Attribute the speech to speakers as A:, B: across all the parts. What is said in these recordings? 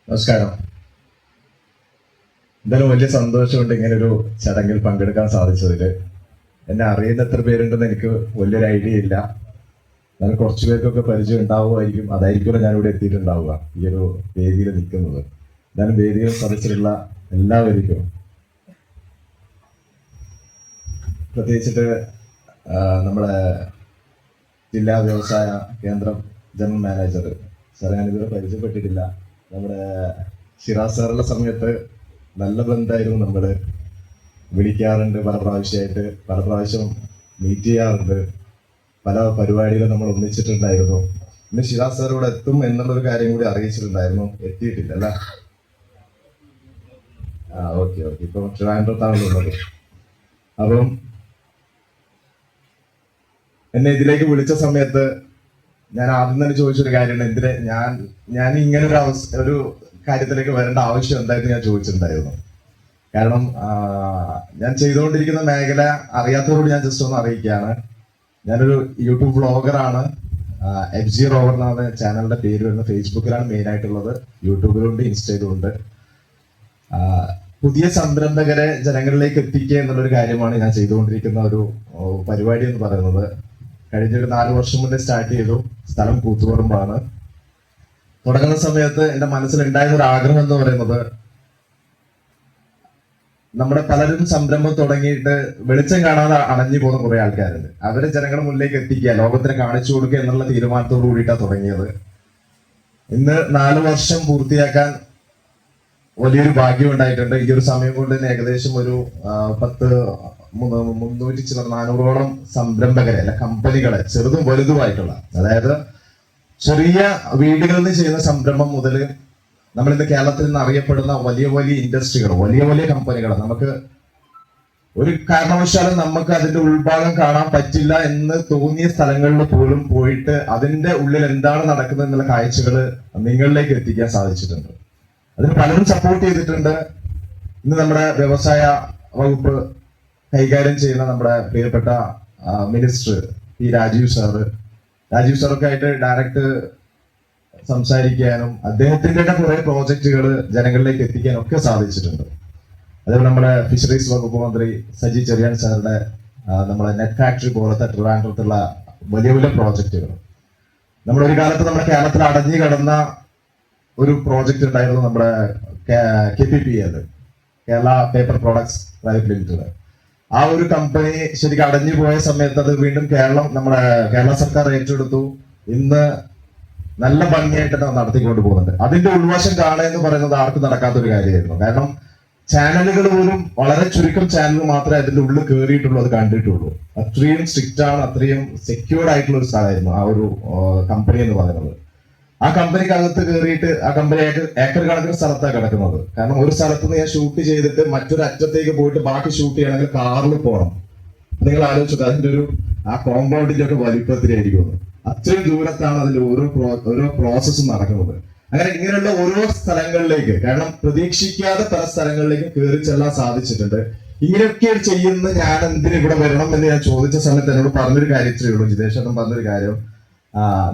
A: നമസ്കാരം. എന്തായാലും വലിയ സന്തോഷമുണ്ട് ഇങ്ങനെ ഒരു ചടങ്ങിൽ പങ്കെടുക്കാൻ സാധിച്ചതിൽ. എന്നെ അറിയുന്ന എത്ര പേരുണ്ടെന്ന് എനിക്ക് വലിയൊരു ഐഡിയ ഇല്ല. എന്നാൽ കുറച്ചു പേർക്കൊക്കെ പരിചയം ഉണ്ടാവുമായിരിക്കും. അതായിരിക്കും ഞാനിവിടെ എത്തിയിട്ടുണ്ടാവുക, ഈ ഒരു വേദിയിൽ നിൽക്കുന്നത്. എന്തായാലും വേദിയിൽ സദസ്സിലുള്ള എല്ലാവർക്കും പ്രത്യേകിച്ചിട്ട് നമ്മുടെ ജില്ലാ വ്യവസായ കേന്ദ്രം ജനറൽ മാനേജർ സാറെ, ഞാനിതുവരെ പരിചയപ്പെട്ടിട്ടില്ല. നമ്മുടെ ഷിറാസ് സാറുള്ള സമയത്ത് നല്ല ബന്ധമായിരുന്നു. നമ്മൾ വിളിക്കാറുണ്ട്, പല പ്രാവശ്യം മീറ്റ് ചെയ്യാറുണ്ട്, പല പരിപാടികളും നമ്മൾ ഒന്നിച്ചിട്ടുണ്ടായിരുന്നു. പിന്നെ ഷിറാസ് സാർ ഇവിടെ എത്തും എന്നുള്ളൊരു കാര്യം കൂടി അറിയിച്ചിട്ടുണ്ടായിരുന്നു. എത്തിയിട്ടില്ല അല്ല? ഓക്കെ. ഇപ്പൊ ട്രിവാൻഡ്രത്താണല്ലോ ഉള്ളത്. അപ്പം എന്നെ ഇതിലേക്ക് വിളിച്ച സമയത്ത് ഞാൻ ആദ്യം തന്നെ ചോദിച്ചൊരു കാര്യമാണ്, എന്തിന് ഞാൻ ഇങ്ങനെ ഒരു കാര്യത്തിലേക്ക് വരേണ്ട ആവശ്യം എന്തായിരുന്നു ഞാൻ ചോദിച്ചിട്ടുണ്ടായിരുന്നു. കാരണം ഞാൻ ചെയ്തുകൊണ്ടിരിക്കുന്ന മേഖല അറിയാത്തവരോട് ഞാൻ ജസ്റ്റ് ഒന്ന് അറിയിക്കുകയാണ്. ഞാനൊരു യൂട്യൂബ് വ്ളോഗറാണ്. FG റോവർ എന്നാണ് ചാനലിന്റെ പേര് വരുന്നത്. ഫേസ്ബുക്കിലാണ് മെയിൻ ആയിട്ടുള്ളത്, യൂട്യൂബിലുണ്ട്, ഇൻസ്റ്റയിലും ഉണ്ട്. പുതിയ സംരംഭകരെ ജനങ്ങളിലേക്ക് എത്തിക്കുക എന്നുള്ളൊരു കാര്യമാണ് ഞാൻ ചെയ്തുകൊണ്ടിരിക്കുന്ന ഒരു പരിപാടി എന്ന് പറയുന്നത്. കഴിഞ്ഞൊരു 4 വർഷം മുന്നേ സ്റ്റാർട്ട് ചെയ്തു. സ്ഥലം കൂത്തുപറമ്പാണ്. തുടങ്ങുന്ന സമയത്ത് എൻ്റെ മനസ്സിലുണ്ടായിരുന്ന ഒരു ആഗ്രഹം എന്ന് പറയുന്നത്, നമ്മുടെ പലരും സംരംഭം തുടങ്ങിയിട്ട് വെളിച്ചം കാണാതെ അണഞ്ഞു പോകുന്ന കുറെ ആൾക്കാരുണ്ട്. അവരെ ജനങ്ങളുടെ മുന്നിലേക്ക് എത്തിക്കുക, ലോകത്തിന് കാണിച്ചു കൊടുക്കുക എന്നുള്ള തീരുമാനത്തോടു കൂടിയിട്ടാണ് തുടങ്ങിയത്. ഇന്ന് 4 വർഷം പൂർത്തിയാക്കാൻ വലിയൊരു ഭാഗ്യം ഉണ്ടായിട്ടുണ്ട്. ഈ ഒരു സമയം കൊണ്ട് തന്നെ ഏകദേശം ഒരു 300-400ഓളം സംരംഭകരെ അല്ല കമ്പനികളെ, ചെറുതും വലുതുമായിട്ടുള്ള, അതായത് ചെറിയ വീടുകളിൽ നിന്ന് ചെയ്യുന്ന സംരംഭം മുതൽ നമ്മൾ ഇന്ന് കേരളത്തിൽ നിന്ന് അറിയപ്പെടുന്ന വലിയ വലിയ ഇൻഡസ്ട്രികൾ, വലിയ വലിയ കമ്പനികൾ, നമുക്ക് ഒരു കാരണവശാലും നമുക്ക് അതിന്റെ ഉൾഭാഗം കാണാൻ പറ്റില്ല എന്ന് തോന്നിയ സ്ഥലങ്ങളിൽ പോലും പോയിട്ട് അതിന്റെ ഉള്ളിൽ എന്താണ് നടക്കുന്നത് എന്നുള്ള കാഴ്ചകൾ നിങ്ങളിലേക്ക് എത്തിക്കാൻ സാധിച്ചിട്ടുണ്ട്. അതിന് പലരും സപ്പോർട്ട് ചെയ്തിട്ടുണ്ട്. ഇന്ന് നമ്മുടെ വ്യവസായ വകുപ്പ് കൈകാര്യം ചെയ്യുന്ന നമ്മുടെ പ്രിയപ്പെട്ട മിനിസ്റ്റർ രാജീവ് സാറൊക്കെ ആയിട്ട് ഡയറക്റ്റ് സംസാരിക്കാനും അദ്ദേഹത്തിന്റെ കുറെ പ്രോജക്റ്റുകൾ ജനങ്ങളിലേക്ക് എത്തിക്കാനും ഒക്കെ സാധിച്ചിട്ടുണ്ട്. അതേപോലെ നമ്മുടെ ഫിഷറീസ് വകുപ്പ് മന്ത്രി സജി ചെറിയാൻ സാറുടെ നമ്മുടെ നെറ്റ് ഫാക്ടറി പോലത്തെ ട്രിവാൻഡ്രത്തുള്ള വലിയ വലിയ പ്രോജക്റ്റുകൾ, നമ്മളൊരു കാലത്ത് നമ്മുടെ കേരളത്തിൽ അടഞ്ഞു കിടന്ന ഒരു പ്രോജക്റ്റ് ഉണ്ടായിരുന്നു, നമ്മുടെ KPPL, Kerala paper products private limited. ആ ഒരു കമ്പനി ശരിക്കും അടഞ്ഞു പോയ സമയത്ത് അത് വീണ്ടും നമ്മുടെ കേരള സർക്കാർ ഏറ്റെടുത്തു. ഇന്ന് നല്ല ഭംഗിയായിട്ട് നടത്തിക്കൊണ്ട് പോകുന്നുണ്ട്. അതിന്റെ ഉൾവശം കാണുക എന്ന് പറയുന്നത് ആർക്കും നടക്കാത്തൊരു കാര്യമായിരുന്നു. കാരണം ചാനലുകൾ പോലും വളരെ ചുരുക്കം ചാനൽ മാത്രമേ അതിന്റെ ഉള്ളിൽ കയറിയിട്ടുള്ളൂ, അത് കണ്ടിട്ടുള്ളൂ. അത്രയും സ്ട്രിക്റ്റ് ആണ്, അത്രയും സെക്യൂർഡ് ആയിട്ടുള്ള ഒരു സ്ഥലമായിരുന്നു ആ ഒരു കമ്പനി എന്ന് പറയുന്നത്. ആ കമ്പനിക്കകത്ത് കയറിയിട്ട് ആ കമ്പനി ഏക്കർ കണക്കിന് സ്ഥലത്താണ് കിടക്കുന്നത്. കാരണം ഒരു സ്ഥലത്ത് നിന്ന് ഞാൻ ഷൂട്ട് ചെയ്തിട്ട് മറ്റൊരു അറ്റത്തേക്ക് പോയിട്ട് ബാക്കി ഷൂട്ട് ചെയ്യണമെങ്കിൽ കാറിൽ പോകണം. നിങ്ങൾ ആലോചിച്ചത് അതിന്റെ ആ കോമ്പൗണ്ടിന്റെ ഒക്കെ വലിപ്പത്തിലായിരിക്കും. അത്രയും ദൂരത്താണ് അതിന്റെ ഓരോ പ്രോസസ്സും നടക്കുന്നത്. അങ്ങനെ ഇങ്ങനെയുള്ള ഓരോ സ്ഥലങ്ങളിലേക്ക്, കാരണം പ്രതീക്ഷിക്കാതെ പല സ്ഥലങ്ങളിലേക്കും കയറി ചെല്ലാൻ സാധിച്ചിട്ടുണ്ട്. ഇങ്ങനെയൊക്കെ ചെയ്യുന്ന ഞാൻ എന്തിനു ഇവിടെ വരണം എന്ന് ഞാൻ ചോദിച്ച സമയത്ത് എന്നോട് പറഞ്ഞൊരു കാര്യത്തിലേ ഉള്ളൂ, ജിതേഷ് പറഞ്ഞൊരു കാര്യം,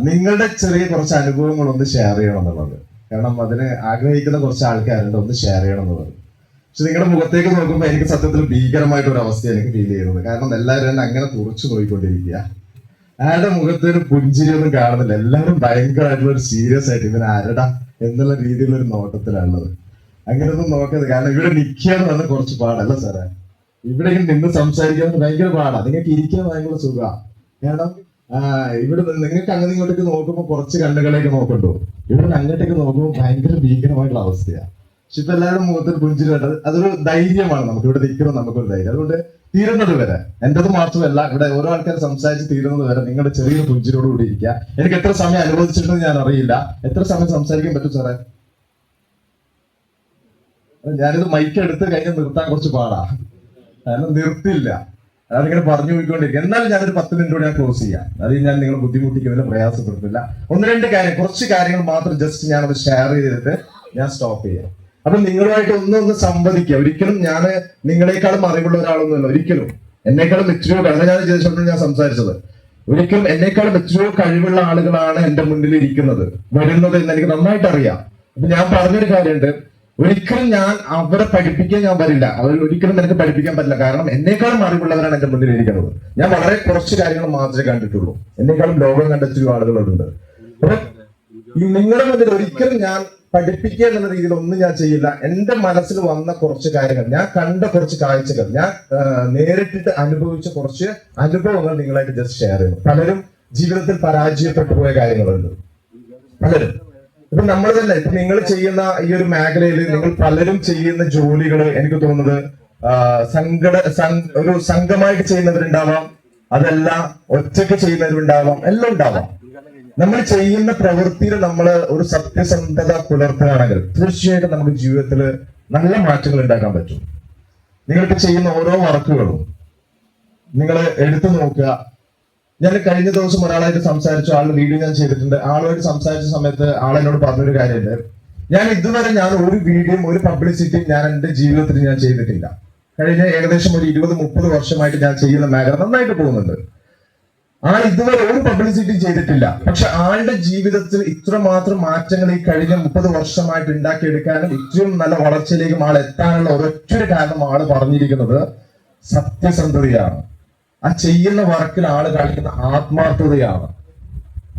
A: നിങ്ങളുടെ ചെറിയ കുറച്ച് അനുഭവങ്ങൾ ഒന്ന് ഷെയർ ചെയ്യണം എന്നുള്ളത്. കാരണം അതിന് ആഗ്രഹിക്കുന്ന കുറച്ച് ആൾക്കാരുണ്ട്, ഒന്ന് ഷെയർ ചെയ്യണം എന്നുള്ളത്. പക്ഷെ നിങ്ങളുടെ മുഖത്തേക്ക് നോക്കുമ്പോൾ എനിക്ക് സത്യത്തിൽ ഭീകരമായിട്ടൊരു അവസ്ഥ എനിക്ക് ഫീൽ ചെയ്യുന്നത്. കാരണം എല്ലാവരും എന്നെ അങ്ങനെ തുറച്ചു പോയിക്കൊണ്ടിരിക്കുക. ആരുടെ മുഖത്തൊരു പുഞ്ചിരിയൊന്നും കാണുന്നില്ല. എല്ലാവരും ഭയങ്കരമായിട്ടുള്ള ഒരു സീരിയസ് ആയിട്ട് ഇവൻ ആരടാ എന്നുള്ള രീതിയിലൊരു നോട്ടത്തിലാണുള്ളത്. അങ്ങനെയൊന്നും നോക്കരുത്. കാരണം ഇവിടെ നിൽക്കാന്ന് പറഞ്ഞാൽ കുറച്ച് പാടല്ല സാറേ. ഇവിടെ നിന്ന് സംസാരിക്കാൻ ഭയങ്കര പാടാ. നിങ്ങൾക്ക് ഇരിക്കാൻ ഭയങ്കര സുഖമാണ്. കാരണം ഇവിടെ നിങ്ങൾക്ക് അങ്ങനെ ഇങ്ങോട്ടേക്ക് നോക്കുമ്പോൾ കുറച്ച് കണ്ണുകളേക്ക് നോക്കണ്ടോ, ഇവിടെ അങ്ങോട്ടേക്ക് നോക്കുമ്പോൾ ഭയങ്കര ഭീകരമായിട്ടുള്ള അവസ്ഥയാണ്. പക്ഷെ ഇപ്പൊ എല്ലാവരും മുഖത്തിൽ പുഞ്ചിരി കണ്ടത് അതൊരു ധൈര്യമാണ്. നമുക്ക് ഇവിടെ നിൽക്കണം, നമുക്കൊരു ധൈര്യം. അതുകൊണ്ട് തീരുന്നത് വരെ, എന്റേത് മാത്രമല്ല, ഇവിടെ ഓരോ ആൾക്കാർ സംസാരിച്ച് തീരുന്നത് വരെ നിങ്ങളുടെ ചെറിയൊരു പുഞ്ചിരിയോട് കൂടി ഇരിക്കുക. എനിക്ക് എത്ര സമയം അനുവദിച്ചിട്ടുണ്ടെന്ന് ഞാൻ അറിയില്ല. എത്ര സമയം സംസാരിക്കാൻ പറ്റും സാറേ? ഞാനിത് മൈക്ക് എടുത്ത് കഴിഞ്ഞ് നിർത്താൻ കുറച്ച് പാടാ, കാരണം നിർത്തില്ല. അതിങ്ങനെ പറഞ്ഞു പോയിക്കൊണ്ടിരിക്കും. എന്നാലും ഞാനൊരു 10 മിനിറ്റോടെ ഞാൻ ക്ലോസ് ചെയ്യാം. അത് ഞാൻ നിങ്ങളെ ബുദ്ധിമുട്ടിക്കുന്നില്ല, പ്രയാസപ്പെടുത്തില്ല. കുറച്ച് കാര്യങ്ങൾ മാത്രം ജസ്റ്റ് ഞാനത് ഷെയർ ചെയ്തിട്ട് ഞാൻ സ്റ്റോപ്പ് ചെയ്യാം. അപ്പൊ നിങ്ങളുമായിട്ട് ഒന്ന് സംവദിക്കുക. ഒരിക്കലും ഞാൻ നിങ്ങളെക്കാളും അറിവുള്ള ഒരാളൊന്നുമല്ല, ഒരിക്കലും എന്നെക്കാളും എത്രയോ ഞാൻ സംസാരിച്ചത്. ഒരിക്കലും എന്നെക്കാളും എത്രയോ കഴിവുള്ള ആളുകളാണ് എന്റെ മുന്നിൽ ഇരിക്കുന്നത്, വരുന്നത് എന്ന് എനിക്ക് നന്നായിട്ട് അറിയാം. അപ്പൊ ഞാൻ പറഞ്ഞൊരു കാര്യമുണ്ട്, ഒരിക്കലും ഞാൻ അവരെ പഠിപ്പിക്കാൻ ഞാൻ വരില്ല, അവർ ഒരിക്കലും എനിക്ക് പഠിപ്പിക്കാൻ പറ്റില്ല. കാരണം എന്നേക്കാളും അറിവുള്ളവരാണ് എന്റെ മുന്നിൽ ഇരിക്കുന്നത്. ഞാൻ വളരെ കുറച്ച് കാര്യങ്ങൾ മാത്രമേ കണ്ടിട്ടുള്ളൂ, എന്നേക്കാളും ലോകം കണ്ടെത്തിയ ആളുകളുണ്ട്. അപ്പൊ നിങ്ങളുടെ മുന്നിൽ ഒരിക്കലും ഞാൻ പഠിപ്പിക്കുക എന്നുള്ള രീതിയിൽ ഒന്നും ഞാൻ ചെയ്യില്ല. എന്റെ മനസ്സിൽ വന്ന കുറച്ച് കാര്യങ്ങൾ, ഞാൻ കണ്ട കുറച്ച് കാഴ്ചകൾ, ഞാൻ നേരിട്ടിട്ട് അനുഭവിച്ച കുറച്ച് അനുഭവങ്ങൾ നിങ്ങളായിട്ട് ജസ്റ്റ് ഷെയർ ചെയ്യുന്നു. പലരും ജീവിതത്തിൽ പരാജയപ്പെട്ടു പോയ കാര്യങ്ങളുണ്ട്, പലരും. ഇപ്പൊ നമ്മൾ തന്നെ ഇപ്പൊ നിങ്ങൾ ചെയ്യുന്ന ഈ ഒരു മേഖലയിൽ നിങ്ങൾ പലരും ചെയ്യുന്ന ജോലികൾ എനിക്ക് തോന്നുന്നത് ഒരു സംഘമായിട്ട് ചെയ്യുന്നവരുണ്ടാവാം, അതല്ല ഒറ്റയ്ക്ക് ചെയ്യുന്നവരുണ്ടാവാം, എല്ലാം ഉണ്ടാവാം. നമ്മൾ ചെയ്യുന്ന പ്രവൃത്തിയിൽ നമ്മൾ ഒരു സത്യസന്ധത പുലർത്തുകയാണെങ്കിൽ തീർച്ചയായിട്ടും നമുക്ക് ജീവിതത്തിൽ നല്ല മാറ്റങ്ങൾ ഉണ്ടാക്കാൻ പറ്റും. നിങ്ങൾക്ക് ചെയ്യുന്ന ഓരോ വർക്കുകളും നിങ്ങൾ എടുത്തു നോക്കുക. ഞാൻ കഴിഞ്ഞ ദിവസം ഒരാളായിട്ട് സംസാരിച്ചു, ആളുടെ വീഡിയോ ഞാൻ ചെയ്തിട്ടുണ്ട്. ആളുമായിട്ട് സംസാരിച്ച സമയത്ത് ആളെന്നോട് പറഞ്ഞൊരു കാര്യമുണ്ട്, ഞാൻ ഇതുവരെ ഒരു വീഡിയോയും ഒരു പബ്ലിസിറ്റിയും ഞാൻ എന്റെ ജീവിതത്തിൽ ഞാൻ ചെയ്തിട്ടില്ല. കഴിഞ്ഞ ഏകദേശം ഒരു 20-30 വർഷമായിട്ട് ഞാൻ ചെയ്യുന്ന മേഖല നന്നായിട്ട് പോകുന്നുണ്ട്. ആൾ ഇതുവരെ ഒരു പബ്ലിസിറ്റി ചെയ്തിട്ടില്ല. പക്ഷെ ആളുടെ ജീവിതത്തിൽ ഇത്രമാത്രം മാറ്റങ്ങൾ ഈ കഴിഞ്ഞ 30 വർഷമായിട്ട് ഉണ്ടാക്കിയെടുക്കാനും ഇത്രയും നല്ല വളർച്ചയിലേക്കും ആൾ എത്താനുള്ള ഒരൊറ്റൊരു കാരണം ആള് പറഞ്ഞിരിക്കുന്നത് സത്യസന്ധതയാണ്. ആ ചെയ്യുന്ന വർക്കിൽ ആള് കാണിക്കുന്ന ആത്മാർത്ഥതയാണ്.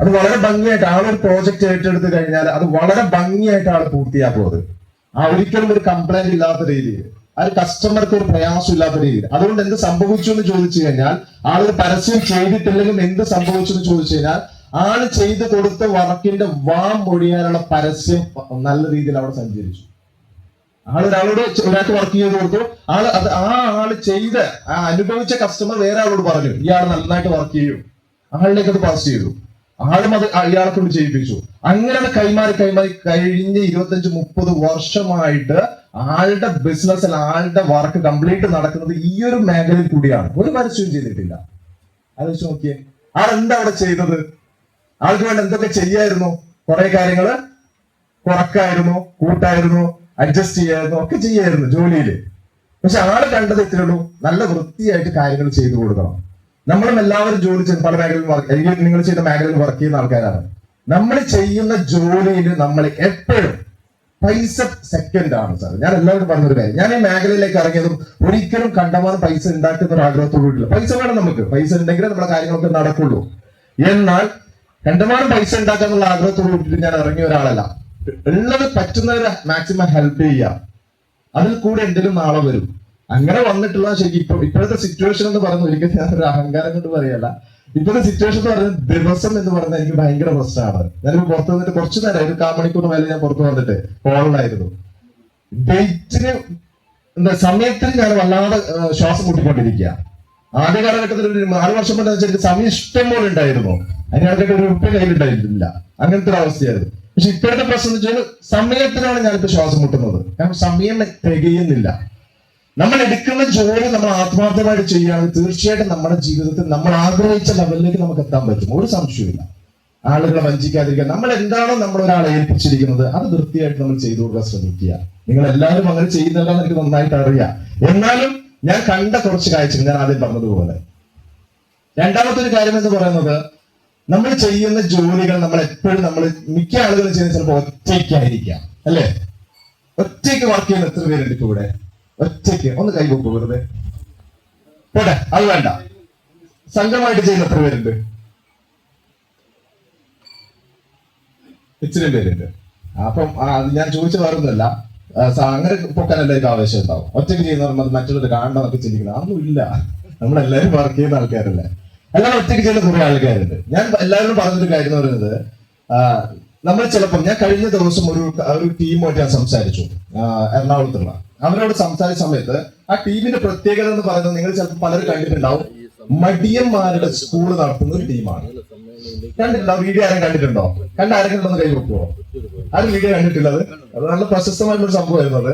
A: അത് വളരെ ഭംഗിയായിട്ട് ആളൊരു പ്രോജക്റ്റ് ഏറ്റെടുത്ത് കഴിഞ്ഞാൽ അത് വളരെ ഭംഗിയായിട്ട് ആള് പൂർത്തിയാക്കുന്നത്. ഒരിക്കലും ഒരു കംപ്ലൈന്റ് ഇല്ലാത്ത രീതിയിൽ, ആ ഒരു കസ്റ്റമർക്ക് ഒരു പ്രയാസം ഇല്ലാത്ത രീതിയിൽ. അതുകൊണ്ട് എന്ത് സംഭവിച്ചു എന്ന് ചോദിച്ചു കഴിഞ്ഞാൽ, ആളൊരു പരസ്യം ചെയ്തിട്ടില്ലെങ്കിൽ എന്ത് സംഭവിച്ചു എന്ന് ചോദിച്ചു കഴിഞ്ഞാൽ, ആള് ചെയ്ത് കൊടുത്ത വർക്കിന്റെ മൊഴിയാനുള്ള പരസ്യം നല്ല രീതിയിൽ അവിടെ സഞ്ചരിച്ചു. ഒരാൾക്ക് വർക്ക് ചെയ്ത് കൊടുത്തു, ആള് ചെയ്ത് അനുഭവിച്ച കസ്റ്റമർ വേറെ ആളോട് പറഞ്ഞു ഇയാൾ നന്നായിട്ട് വർക്ക് ചെയ്യും, ആളിലേക്ക് അത് പാസ് ചെയ്തു. ആളും അത് ഇയാളെ കൊണ്ട് ചെയ്യിപ്പിച്ചു. അങ്ങനെ കൈമാറി കഴിഞ്ഞ 25-30 വർഷമായിട്ട് ആളുടെ ബിസിനസ്സിൽ ആളുടെ വർക്ക് കംപ്ലീറ്റ് നടക്കുന്നത് ഈ ഒരു മേഖലയിൽ കൂടിയാണ്. ഒരു പരസ്യവും ചെയ്തിട്ടില്ല. ആലോചിച്ച് നോക്കിയേ, ആളെന്താ അവിടെ ചെയ്തത്? ആൾക്ക് വേണ്ട എന്തൊക്കെ ചെയ്യായിരുന്നു? കുറെ കാര്യങ്ങള് കുറക്കായിരുന്നു, കൂട്ടായിരുന്നു, അഡ്ജസ്റ്റ് ചെയ്യായിരുന്നു, ഒക്കെ ചെയ്യായിരുന്നു ജോലിയിൽ. പക്ഷെ ആള് കണ്ടത് ഇത്രേ ഉള്ളൂ, നല്ല വൃത്തിയായിട്ട് കാര്യങ്ങൾ ചെയ്തു കൊടുക്കണം. നമ്മളും എല്ലാവരും ജോലി ചെയ്യുന്ന പല മേഖലയിൽ നിങ്ങൾ ചെയ്ത മേഖലയിൽ വർക്ക് ചെയ്യുന്ന ആൾക്കാരാണ്. നമ്മൾ ചെയ്യുന്ന ജോലിയിൽ നമ്മൾ എപ്പോഴും പൈസ സെക്കൻഡ് ആണ് സാർ. ഞാൻ എല്ലാവരും പറഞ്ഞൊരു കാര്യം, ഞാൻ ഈ മേഖലയിലേക്ക് ഇറങ്ങിയതും ഒരിക്കലും കണ്ടമാനം പൈസ ഉണ്ടാക്കുന്ന ഒരു ആഗ്രഹത്തോടുകൂടില്ല. പൈസ വേണം, നമുക്ക് പൈസ ഉണ്ടെങ്കിലേ നമ്മുടെ കാര്യങ്ങളൊക്കെ നടക്കുള്ളൂ. എന്നാൽ കണ്ടമാനം പൈസ ഉണ്ടാക്കാന്നുള്ള ആഗ്രഹത്തോട് കൂടിയിട്ട് ഞാൻ ഇറങ്ങിയ ഒരാളല്ല. ഉള്ളത് പറ്റുന്നവരെ മാക്സിമം ഹെൽപ്പ് ചെയ്യുക, അതിൽ കൂടെ എന്തെങ്കിലും നാളെ വരും. അങ്ങനെ വന്നിട്ടുള്ള ശരിക്കും ഇപ്പോഴത്തെ സിറ്റുവേഷൻ എന്ന് പറയുന്നത്, ഒരിക്കലും ഞാനൊരു അഹങ്കാരം കൊണ്ട് പറയല്ല, ഇപ്പോഴത്തെ സിറ്റുവേഷൻ എന്ന് പറയുന്നത് ദിവസം എന്ന് പറയുന്നത് എനിക്ക് ഭയങ്കര പ്രശ്നമാണ്. ഞാനിപ്പോ പുറത്തു വന്നിട്ട് കുറച്ചു നേരം, ഒരു 1/4 മണിക്കൂർ മേലെ ഞാൻ പുറത്തു വന്നിട്ട് കോളിലായിരുന്നു. ഡേറ്റിന് സമയത്തിന് ഞാൻ വല്ലാതെ ശ്വാസം മുട്ടിക്കൊണ്ടിരിക്കുക. ആദ്യ കാലഘട്ടത്തിൽ ഒരു 4 വർഷം കൊണ്ട് വെച്ചാൽ സമയം ഇഷ്ടം പോലെ ഉണ്ടായിരുന്നു, അതിനകത്ത് ഒരു ഉറുപ്പ് കയ്യിലുണ്ടായിരുന്നില്ല. അങ്ങനത്തെ ഒരു അവസ്ഥയായിരുന്നു. പക്ഷെ ഇപ്പോഴത്തെ പ്രശ്നം എന്ന് വെച്ചാൽ സമയത്തിനാണ് ഞാനിപ്പോ ശ്വാസം മുട്ടുന്നത്. കാരണം സമയം തികയുന്നില്ല. നമ്മൾ എടുക്കുന്ന ജോലി നമ്മൾ ആത്മാർത്ഥമായിട്ട് ചെയ്യുകയാണെങ്കിൽ തീർച്ചയായിട്ടും നമ്മുടെ ജീവിതത്തിൽ നമ്മൾ ആഗ്രഹിച്ച ലെവലിലേക്ക് നമുക്ക് എത്താൻ പറ്റും, ഒരു സംശയമില്ല. ആളുകളെ വഞ്ചിക്കാതിരിക്കുക. നമ്മൾ എന്താണോ നമ്മൾ ഒരാളെ ഏൽപ്പിച്ചിരിക്കുന്നത് അത് വൃത്തിയായിട്ട് നമ്മൾ ചെയ്തു കൊടുക്കാൻ ശ്രമിക്കുക. നിങ്ങൾ എല്ലാവരും അങ്ങനെ ചെയ്യുന്നില്ലെന്ന് എനിക്ക് നന്നായിട്ട് അറിയാം. എന്നാലും ഞാൻ കണ്ട കുറച്ച് കാഴ്ചകൾ ഞാൻ ആദ്യം പറഞ്ഞതുപോലെ. രണ്ടാമത്തെ ഒരു കാര്യം എന്ന് പറയുന്നത്, നമ്മൾ ചെയ്യുന്ന ജോലികൾ നമ്മൾ എപ്പോഴും മിക്ക ആളുകളും ചെയ്യുന്ന ചിലപ്പോൾ ഒറ്റയ്ക്കായിരിക്കാം, അല്ലേ? ഒറ്റയ്ക്ക് വർക്ക് ചെയ്യുന്ന എത്ര പേരുണ്ട് ഇപ്പൊ ഇവിടെ? ഒറ്റയ്ക്ക് ഒന്ന് കൈകൊണ്ടു വെറുതെ പോട്ടെ, അത് വേണ്ട. സംഘമായിട്ട് ചെയ്യുന്ന എത്ര പേരുണ്ട്? ഇച്ചിരി പേരുണ്ട്. അപ്പം ഞാൻ ചോദിച്ച വേറൊന്നുമല്ല, അങ്ങനെ പൊക്കാനല്ല എനിക്ക് ആവേശം ഉണ്ടാവും. ഒറ്റയ്ക്ക് ചെയ്യുന്നവർ മറ്റുള്ളവർ കാണണമെന്നൊക്കെ ചിന്തിക്കണം, അതൊന്നും ഇല്ല. നമ്മളെല്ലാവരും വർക്ക് ചെയ്യുന്ന ആൾക്കാരല്ലേ, അല്ലാതെ ഒറ്റയ്ക്ക് ചെയ്യുന്ന കുറെ ആൾക്കാരുണ്ട്. ഞാൻ എല്ലാവരും പറഞ്ഞൊരു കാര്യം എന്ന് പറയുന്നത്, നമ്മൾ ചിലപ്പം ഞാൻ കഴിഞ്ഞ ദിവസം ഒരു ടീമുമായിട്ട് ഞാൻ സംസാരിച്ചു, എറണാകുളത്തുള്ള. അവരോട് സംസാരിച്ച സമയത്ത് ആ ടീമിന്റെ പ്രത്യേകത എന്ന് പറയുന്നത്, നിങ്ങൾ ചിലപ്പോൾ പലരും കണ്ടിട്ടുണ്ടാവും, മടിയന്മാരുടെ സ്കൂൾ നടത്തുന്ന ഒരു ടീമാണ്. കണ്ടിട്ടുണ്ടോ? വീഡിയോ ആരും കണ്ടിട്ടുണ്ടോ? ആരെങ്കിലും ഒന്ന് കൈ വെക്കുവോ? ആരും വീഡിയോ കണ്ടിട്ടുള്ളത്? അത് നല്ല പ്രശസ്തമായിട്ടുള്ള സംഭവമായിരുന്നു. അത്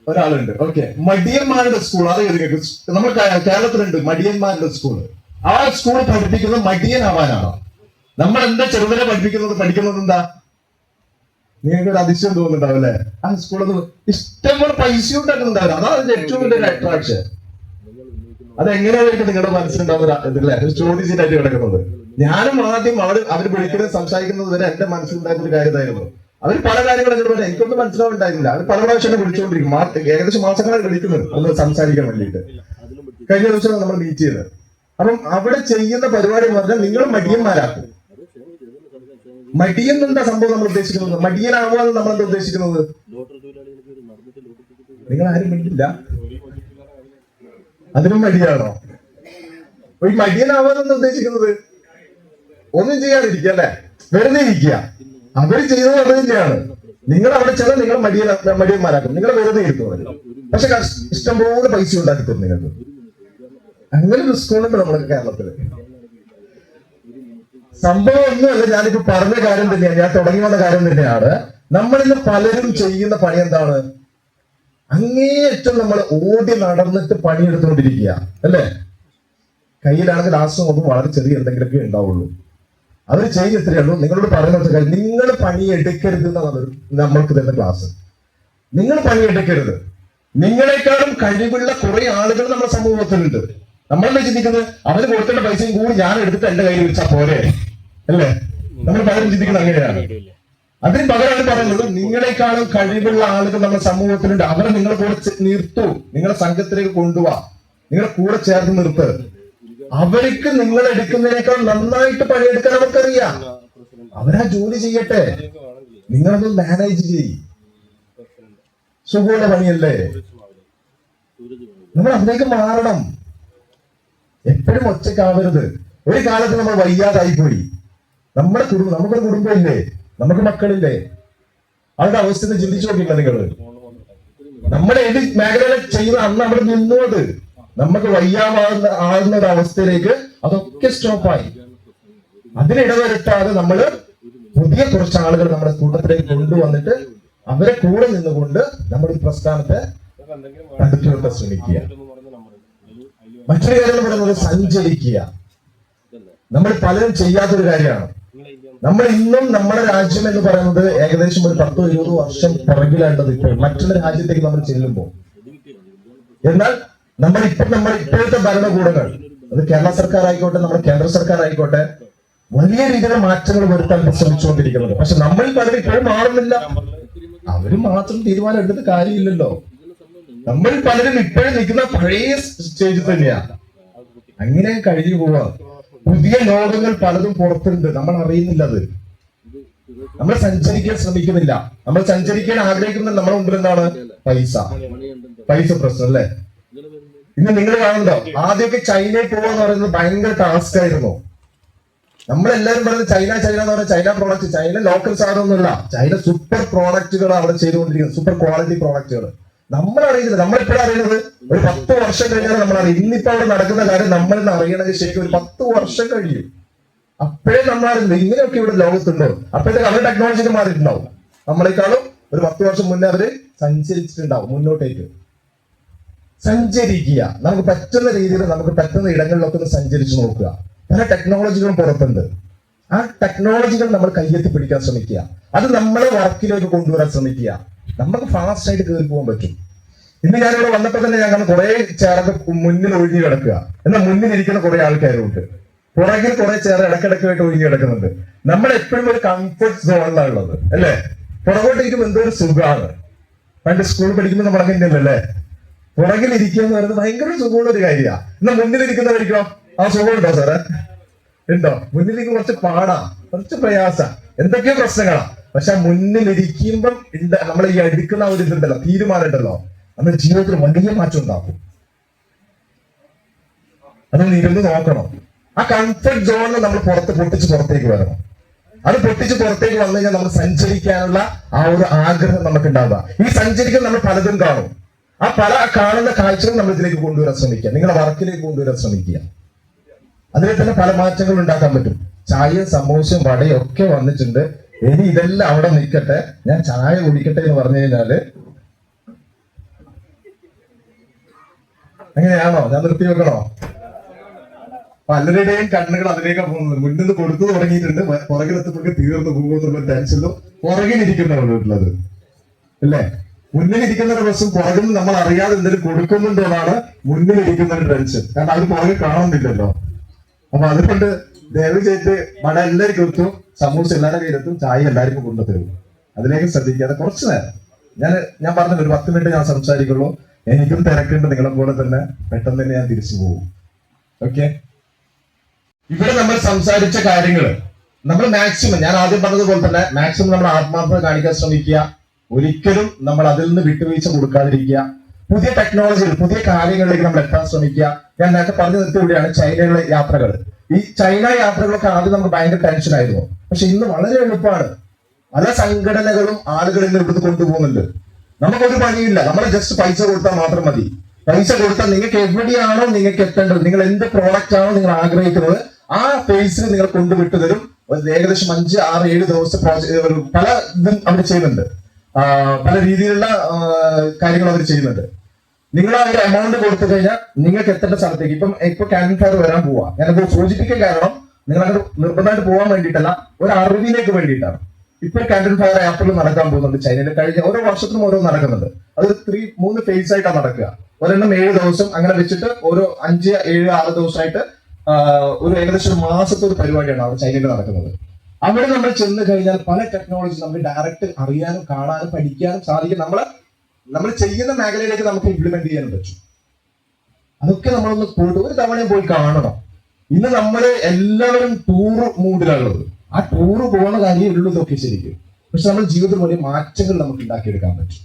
A: ഒരാളുണ്ട്. ഓക്കെ, മടിയന്മാരുടെ സ്കൂൾ. അറിയാം, നമ്മൾ കേരളത്തിലുണ്ട് മടിയന്മാരുടെ സ്കൂള്. ആ സ്കൂൾ പഠിപ്പിക്കുന്നത് മടിയനാവാനാണ്. നമ്മൾ എന്താ ചെറുതിനെ പഠിക്കുന്നത് എന്താ? നിങ്ങൾക്ക് ഒരു അതിശയം തോന്നുന്നുണ്ടാവും അല്ലെ? ആ സ്കൂളിൽ ഇഷ്ടംപോലെ പൈസ ഉണ്ടാക്കുന്നുണ്ടാവില്ല. അതാണ് അതിന്റെ ഏറ്റവും വലിയ അട്രാക്ഷൻ. അതെങ്ങനെയായിരിക്കും നിങ്ങളുടെ മനസ്സിലുണ്ടാവുന്ന ചോദ്യം സീറ്റായിട്ട് കിടക്കുന്നത്? ഞാനും ആദ്യം അവർ വിളിക്കുന്നത് സംസാരിക്കുന്നത് വരെ എന്റെ മനസ്സിലുണ്ടായിരുന്ന ഒരു കാര്യമായിരുന്നു. അവർ പല കാര്യങ്ങളും എന്നോട് പറയാം, എനിക്കൊന്നും മനസ്സിലാവുണ്ടായിരുന്നില്ല. അവർ പല പ്രാവശ്യം വിളിച്ചുകൊണ്ടിരിക്കും, ഏകദേശം മാസങ്ങളാണ് വിളിക്കുന്നത് ഒന്ന് സംസാരിക്കാൻ വേണ്ടിയിട്ട്. കഴിഞ്ഞ ദിവസം നമ്മൾ മീറ്റ് ചെയ്ത്, അപ്പം അവിടെ ചെയ്യുന്ന പരിപാടി എന്ന് പറഞ്ഞാൽ നിങ്ങൾ മടിയന്മാരാക്കും. മടിയൻ എന്താ സംഭവം നമ്മൾ ഉദ്ദേശിക്കുന്നത്? മടിയനാവാന്ന് നമ്മൾ എന്താ ഉദ്ദേശിക്കുന്നത്? നിങ്ങൾ ആരും മിണ്ടില്ല, അതിനും മടിയാണോ? ഈ മടിയനാവാന്ന് ഉദ്ദേശിക്കുന്നത് ഒന്നും ചെയ്യാതിരിക്കുക അല്ലെ, വെറുതെ ഇരിക്കുക. അവര് ചെയ്യുന്നത് അത് തന്നെയാണ്. നിങ്ങൾ അവിടെ ചെന്നാൽ നിങ്ങൾ മടിയന്മാരാക്കും, നിങ്ങൾ വെറുതെ ഇരിക്കുന്നത്. പക്ഷെ ഇഷ്ടംപോലെ പൈസ ഉണ്ടാക്കി തരും നിങ്ങൾക്ക്. അങ്ങനെ ഒരു സ്കൂളുണ്ട് നമ്മുടെ കേരളത്തില്. സംഭവം ഒന്നുമല്ല, ഞാനിപ്പോ പറഞ്ഞ കാര്യം തന്നെയാണ്, ഞാൻ തുടങ്ങി വന്ന കാര്യം തന്നെയാണ്. നമ്മളിന്ന് പലരും ചെയ്യുന്ന പണി എന്താണ്? അങ്ങേയറ്റം നമ്മൾ ഓടി നടന്നിട്ട് പണിയെടുത്തുകൊണ്ടിരിക്കുക അല്ലേ? കയ്യിലാണെങ്കിൽ ലാസ്റ്റ് നോക്കുമ്പോൾ വളരെ ചെറിയ എന്തെങ്കിലുമൊക്കെ ഉണ്ടാവുള്ളൂ. അവർ ചെയ്യുന്ന ഇത്രയേ ഉള്ളൂ. നിങ്ങളോട് പറയുന്നത് നിങ്ങൾ പണിയെടുക്കരുത് എന്നാണ് നമ്മൾക്ക് തരുന്ന ക്ലാസ്. നിങ്ങൾ പണിയെടുക്കരുത്. നിങ്ങളെക്കാളും കഴിവുള്ള കുറെ ആളുകൾ നമ്മുടെ സമൂഹത്തിലുണ്ട്. നമ്മളെന്താ ചിന്തിക്കുന്നത്? അവര് കൊടുക്കേണ്ട പൈസയും കൂടി ഞാൻ എടുത്തിട്ട് എന്റെ കയ്യിൽ വെച്ചാൽ പോരെ അല്ലേ? നമ്മൾ പലരും ചിന്തിക്കുന്നത് അങ്ങനെയാണ്. അതിന് പകരമാണ് പറയുന്നത്, നിങ്ങളെക്കാളും കഴിവുള്ള ആളുകൾ നമ്മുടെ സമൂഹത്തിലുണ്ട്. അവരെ നിങ്ങളെ കൂടെ നിർത്തൂ, നിങ്ങളെ സംഘത്തിലേക്ക് കൊണ്ടുപോവാ, നിങ്ങളെ കൂടെ ചേർത്ത് നിർത്ത്. അവർക്ക് നിങ്ങൾ എടുക്കുന്നതിനേക്കാൾ നന്നായിട്ട് പണിയെടുക്കാൻ അവർക്കറിയാം. അവരാ ജോലി ചെയ്യട്ടെ, നിങ്ങളത് മാനേജ് ചെയ്യും. സുഖമുള്ള പണിയല്ലേ? നമ്മൾ അതിലേക്ക് മാറണം. എപ്പോഴും ഒറ്റക്കാവരുത്. ഒരു കാലത്ത് നമ്മൾ വയ്യാതായി പോയി. നമ്മുടെ കുടുംബം, നമുക്കൊരു കുടുംബമില്ലേ, നമുക്ക് മക്കളില്ലേ? അവരുടെ അവസ്ഥ ചിന്തിച്ചു നോക്കില്ല നിങ്ങൾ. നമ്മുടെ ഏത് മേഖലയിലെ ചെയ്യുന്ന അന്ന് നമ്മൾ നിന്നത്, നമുക്ക് ആകുന്ന ഒരു അവസ്ഥയിലേക്ക് അതൊക്കെ സ്റ്റോപ്പായി. അതിനിടവരുത്താതെ നമ്മള് പുതിയ കുറച്ച് ആളുകൾ നമ്മുടെ കൂട്ടത്തിലേക്ക് കൊണ്ടുവന്നിട്ട് അവരെ കൂടെ നിന്നുകൊണ്ട് നമ്മുടെ ഈ പ്രസ്ഥാനത്തെ അടുത്തുകൊണ്ട് ശ്രമിക്കുക. മറ്റൊരു കാര്യം എന്ന് പറയുന്നത് സഞ്ചരിക്കുക. നമ്മൾ പലരും ചെയ്യാത്തൊരു കാര്യമാണ്. നമ്മൾ ഇന്നും നമ്മുടെ രാജ്യം എന്ന് പറയുന്നത് ഏകദേശം ഒരു 10-20 വർഷം പുറകിലാണ്ടത് ഇപ്പോൾ മറ്റുള്ള രാജ്യത്തേക്ക് നമ്മൾ ചെല്ലുമ്പോൾ. എന്നാൽ നമ്മുടെ ഇപ്പോഴത്തെ ഭരണകൂടങ്ങൾ, അത് കേരള സർക്കാർ ആയിക്കോട്ടെ, നമ്മുടെ കേന്ദ്ര സർക്കാർ ആയിക്കോട്ടെ, വലിയ രീതിയിലുള്ള മാറ്റങ്ങൾ വരുത്താൻ ശ്രമിച്ചുകൊണ്ടിരിക്കുന്നത്. പക്ഷെ നമ്മൾ പലരും ഇപ്പോഴും മാറുന്നില്ല. അവര് മാത്രം തീരുമാനം എടുത്തിട്ട് കാര്യമില്ലല്ലോ. നമ്മൾ പലരും ഇപ്പോഴും നിൽക്കുന്ന പഴയ സ്റ്റേജിൽ തന്നെയാണ്. അങ്ങനെ കഴിഞ്ഞു പോവാ. പുതിയ ലോകങ്ങൾ പലതും പുറത്തുണ്ട്, നമ്മൾ അറിയുന്നില്ല. അത് നമ്മൾ സഞ്ചരിക്കാൻ ശ്രമിക്കുന്നില്ല. നമ്മൾ സഞ്ചരിക്കാൻ ആഗ്രഹിക്കുന്നത് നമ്മുടെ മുമ്പിൽ എന്താണ്? പൈസ പ്രശ്നം അല്ലേ? ഇന്ന് നിങ്ങൾ കാണുന്നുണ്ടോ, ആദ്യമൊക്കെ ചൈനയിൽ പോവാന്ന് പറയുന്നത് ഭയങ്കര ടാസ്ക് ആയിരുന്നു. നമ്മളെല്ലാരും പറയുന്നത് ചൈന എന്ന് പറഞ്ഞാൽ ചൈന പ്രോഡക്റ്റ്, ചൈന ലോക്കൽ സാധനമൊന്നുമില്ല. ചൈന സൂപ്പർ പ്രോഡക്റ്റുകൾ അവിടെ ചെയ്തുകൊണ്ടിരിക്കുന്നത്, സൂപ്പർ ക്വാളിറ്റി പ്രോഡക്റ്റുകൾ. നമ്മൾ അറിയുന്നില്ല. നമ്മളെപ്പോഴും അറിയുന്നത് ഒരു 10 വർഷം കഴിഞ്ഞാൽ നമ്മൾ അറിയും. ഇന്നിപ്പോ അവിടെ നടക്കുന്ന കാര്യം നമ്മളിന്ന് അറിയണമെങ്കിൽ ശരിക്കും ഒരു 10 വർഷം കഴിയും. അപ്പോഴേ നമ്മൾ അറിയുന്നത് ഇങ്ങനെയൊക്കെ ഇവിടെ ലോകത്തുണ്ടോ. അപ്പോഴത്തേക്ക് അവരുടെ ടെക്നോളജിക്ക് മാറിയിട്ടുണ്ടാവും. നമ്മളെക്കാളും ഒരു 10 വർഷം മുന്നേ അവര് സഞ്ചരിച്ചിട്ടുണ്ടാവും മുന്നോട്ടേക്ക്. സഞ്ചരിക്കുക, നമുക്ക് പറ്റുന്ന രീതിയിൽ, നമുക്ക് പറ്റുന്ന ഇടങ്ങളിലൊക്കെ ഒന്ന് സഞ്ചരിച്ചു നോക്കുക. പല ടെക്നോളജികളും പുറത്തുണ്ട്. ആ ടെക്നോളജികൾ നമ്മൾ കയ്യെത്തി പിടിക്കാൻ ശ്രമിക്കുക. അത് നമ്മളെ വർക്കിലേക്ക് കൊണ്ടുവരാൻ ശ്രമിക്കുക. നമുക്ക് ഫാസ്റ്റ് ആയിട്ട് കയറി പോകാൻ പറ്റും. ഇന്ന് ഞാനിവിടെ വന്നപ്പോൾ തന്നെ ഞാൻ കുറെ ചേരൊക്കെ മുന്നിൽ ഒഴിഞ്ഞു കിടക്കുക. എന്നാൽ മുന്നിൽ ഇരിക്കുന്ന കുറെ ആൾക്കാരുണ്ട്, പുറകിൽ കുറെ ചേർ ഇടക്കിടക്കായിട്ട് ഒഴിഞ്ഞു കിടക്കുന്നുണ്ട്. നമ്മൾ എപ്പോഴും ഒരു കംഫർട്ട് സോണിലാണ് ഉള്ളത് അല്ലേ? പുറകോട്ടിരിക്കുമ്പോൾ എന്തോ ഒരു സുഖമാണ്. പണ്ട് സ്കൂളിൽ പഠിക്കുമ്പോൾ നമ്മൾ അങ്ങനെയല്ലേ, പുറകിൽ ഇരിക്കുക എന്ന് പറയുന്നത് ഭയങ്കര സുഖമുള്ള ഒരു കാര്യമാണ്. എന്നാൽ മുന്നിലിരിക്കുന്നവരിക്കോ ആ സുഖമുണ്ടോ സാറേ? ഉണ്ടോ? മുന്നിലേക്ക് കുറച്ച് പാടാ, കുറച്ച് പ്രയാസ, എന്തൊക്കെയോ പ്രശ്നങ്ങളാ. പക്ഷെ മുന്നിലിരിക്കുമ്പം നമ്മൾ ഈ എടുക്കുന്ന ഒരു ഇതുണ്ടല്ലോ, തീരുമാനം ഉണ്ടല്ലോ, നമ്മുടെ ജീവിതത്തിൽ വലിയ മാറ്റം ഉണ്ടാക്കും. അതൊന്ന് ഇരുന്ന് നോക്കണം. ആ കംഫർട്ട് സോണിൽ നമ്മൾ പുറത്തേക്ക് വരണം. അത് പുറത്തേക്ക് വന്നു കഴിഞ്ഞാൽ നമ്മൾ സഞ്ചരിക്കാനുള്ള ആ ഒരു ആഗ്രഹം നമുക്ക് ഉണ്ടാവുക. ഈ സഞ്ചരിക്കാൻ നമ്മൾ പലതും കാണും. ആ പല കാണുന്ന കാഴ്ചകൾ നമ്മൾ ഇതിലേക്ക് കൊണ്ടുവരാൻ ശ്രമിക്കുക. നിങ്ങളുടെ വർക്കിലേക്ക് കൊണ്ടുവരാൻ ശ്രമിക്കുക. അതിൽ തന്നെ പല മാറ്റങ്ങൾ ഉണ്ടാക്കാൻ പറ്റും. ചായയും സമോസയും വടയും ഒക്കെ വന്നിട്ടുണ്ട്. ഇനി ഇതെല്ലാം അവിടെ നിൽക്കട്ടെ, ഞാൻ ചായ കുടിക്കട്ടെ എന്ന് പറഞ്ഞു കഴിഞ്ഞാല് അങ്ങനെയാണോ? ഞാൻ നിർത്തി വെക്കണോ? പലരുടെയും കണ്ണുകൾ അതിലേക്കാ പോകുന്നത്. മുന്നിൽ നിന്ന് കൊടുത്തു തുടങ്ങിയിട്ടുണ്ട്, പുറകിലെത്തുമ്പോൾ തീർന്നു പോകുന്നുള്ള ടെൻഷനും പുറകിലിരിക്കുന്നവരുള്ളത് അല്ലേ? മുന്നിലിരിക്കുന്നവരുടെ പ്രശ്നം പുറകിൽ നിന്ന് നമ്മൾ അറിയാതെ എന്തെങ്കിലും കൊടുക്കുന്നുണ്ടോ എന്നാണ് മുന്നിലിരിക്കുന്നവരുടെ ടെൻഷൻ. കാരണം അത് പുറകിൽ കാണുന്നില്ലല്ലോ. അപ്പൊ അതുകൊണ്ട് ദയവ് ചെയ്ത് വട എല്ലാവർക്കും എത്തും, സമൂസ എല്ലാവരുടെ കയ്യിലെത്തും, ചായ എല്ലാവർക്കും കൊണ്ടുതരും. അതിലേക്ക് ശ്രദ്ധിക്കാതെ കുറച്ചു നേരം ഞാൻ പറഞ്ഞത് ഒരു 10 മിനിറ്റ് ഞാൻ സംസാരിക്കുള്ളൂ. എനിക്കും തിരക്കുണ്ട്, നിങ്ങളെ പോലെ തന്നെ. പെട്ടെന്ന് തന്നെ ഞാൻ തിരിച്ചു പോകും. ഓക്കെ, ഇവിടെ നമ്മൾ സംസാരിച്ച കാര്യങ്ങൾ നമ്മൾ മാക്സിമം, ഞാൻ ആദ്യം പറഞ്ഞതുപോലെ തന്നെ മാക്സിമം നമ്മൾ ആത്മാർത്ഥത കാണിക്കാൻ ശ്രമിക്കുക. ഒരിക്കലും നമ്മൾ അതിൽ നിന്ന് വിട്ടുവീഴ്ച കൊടുക്കാതിരിക്കുക. പുതിയ ടെക്നോളജികൾ, പുതിയ കാര്യങ്ങളിലേക്ക് നമ്മൾ എത്താൻ ശ്രമിക്കുക. ഞാൻ നേരത്തെ പറഞ്ഞു നിർത്തിവിടെയാണ് ചൈനയിലെ യാത്രകൾ. ഈ ചൈന യാത്രകളൊക്കെ ആദ്യം നമുക്ക് ഭയങ്കര ടെൻഷൻ ആയിരുന്നു. പക്ഷെ ഇന്ന് വളരെ എളുപ്പമാണ്. പല സംഘടനകളും ആളുകളിൽ ഇവിടുന്ന് കൊണ്ടുപോകുന്നുണ്ട്. നമുക്കൊരു പണിയില്ല, നമ്മൾ ജസ്റ്റ് പൈസ കൊടുത്താൽ മാത്രം മതി. പൈസ കൊടുത്താൽ നിങ്ങൾക്ക് എവിടെയാണോ നിങ്ങൾക്ക് എത്തേണ്ടത്, നിങ്ങൾ എന്ത് പ്രോഡക്റ്റ് ആണോ നിങ്ങൾ ആഗ്രഹിക്കുന്നത്, ആ ഫേസിൽ നിങ്ങൾ കൊണ്ടുവിട്ടു തരും. ഏകദേശം 5, 6, 7 ദിവസത്തെ പല ഇതും അവർ ചെയ്യുന്നുണ്ട്. പല രീതിയിലുള്ള കാര്യങ്ങൾ അവർ ചെയ്യുന്നുണ്ട്. നിങ്ങൾ ആ ഒരു എമൗണ്ട് കൊടുത്തു കഴിഞ്ഞാൽ നിങ്ങൾക്ക് എത്തേണ്ട സ്ഥലത്തേക്ക് ഇപ്പൊ ക്യാൻഡിൽ ഫയർ വരാൻ പോവാ. ഞാനത് സൂചിപ്പിക്കാൻ കാരണം നിങ്ങൾ അങ്ങനെ നിർബന്ധമായിട്ട് പോകാൻ വേണ്ടിയിട്ടല്ല, ഒരു അറിവിലേക്ക് വേണ്ടിയിട്ടാണ്. ഇപ്പൊ ക്യാൻഡിൽ ഫയർ ഏപ്രിൽ നടക്കാൻ പോകുന്നുണ്ട് ചൈനയിൽ. കഴിഞ്ഞ ഓരോ വർഷത്തിനും ഓരോ നടക്കുന്നുണ്ട്. അത് 3 ഫേസ് ആയിട്ടാണ് നടക്കുക. ഒരെണ്ണം 7 ദിവസം അങ്ങനെ വെച്ചിട്ട് ഓരോ 5, 7, 6 ദിവസമായിട്ട് ഒരു ഏകദേശം 1 മാസത്തെ ഒരു പരിപാടിയാണ് അവിടെ ചൈനയിൽ നടക്കുന്നത്. അവിടെ നമ്മൾ ചെന്ന് കഴിഞ്ഞാൽ പല ടെക്നോളജി നമുക്ക് ഡയറക്റ്റ് അറിയാനും കാണാനും പഠിക്കാനും സാധിക്കും. നമ്മൾ ചെയ്യുന്ന മേഖലയിലേക്ക് നമുക്ക് ഇംപ്ലിമെന്റ് ചെയ്യാനും പറ്റും. അതൊക്കെ നമ്മളൊന്ന് പോയിട്ട് ഒരു തവണയും പോയി കാണണം. ഇന്ന് നമ്മൾ എല്ലാവരും ടൂർ മൂഡിലുള്ളത്. ആ ടൂറ് പോകുന്ന കാര്യമേ ഉള്ളൂ ഇതൊക്കെ ശരിക്കും. പക്ഷെ നമ്മുടെ ജീവിതത്തിൽ വലിയ മാറ്റങ്ങൾ നമുക്ക് ഉണ്ടാക്കിയെടുക്കാൻ പറ്റും.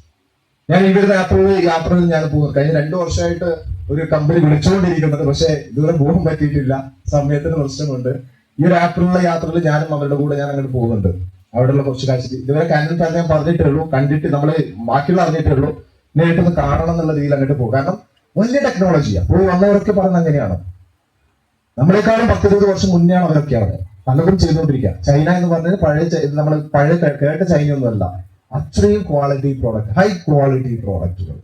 A: ഞാൻ ഇവരുടെ യാത്രയിൽ ഞാൻ പോകുന്നത് കഴിഞ്ഞ 2 വർഷമായിട്ട് ഒരു കമ്പനി വിളിച്ചുകൊണ്ടിരിക്കുന്നത്. പക്ഷെ ഇതുവരെ പോകാൻ പറ്റിയിട്ടില്ല, സമയത്തിന് പ്രശ്നമുണ്ട്. ഈ ഒരു ഏപ്രിലുള്ള യാത്രയിൽ ഞാനും അവരുടെ കൂടെ ഞാൻ അങ്ങോട്ട് പോകുന്നുണ്ട്. അവിടെയുള്ള കുറച്ച് കാഴ്ച ഇതുവരെ ക്യാൻഡിൽ ഫയർ ഞാൻ പറഞ്ഞിട്ടേ ഉള്ളൂ, കണ്ടിട്ട് നമ്മള് ബാക്കിയുള്ള അറിഞ്ഞിട്ടേ ഉള്ളൂ. നേരിട്ടൊന്ന് കാണണം എന്നുള്ള രീതിയിൽ അങ്ങോട്ട് പോകും. കാരണം വലിയ ടെക്നോളജിയാണ്. പോയി വന്നവരൊക്കെ പറഞ്ഞ അങ്ങനെയാണ്. നമ്മളെക്കാളും 10-20 വർഷം മുന്നെയാണ് അവരൊക്കെ അവിടെ പലതും ചെയ്തുകൊണ്ടിരിക്കുക. ചൈന എന്ന് പറഞ്ഞത് നമ്മൾ പഴയ കേട്ട ചൈനയൊന്നുമല്ല. അത്രയും ക്വാളിറ്റി പ്രോഡക്റ്റ്, ഹൈ ക്വാളിറ്റി പ്രോഡക്റ്റുകൾ,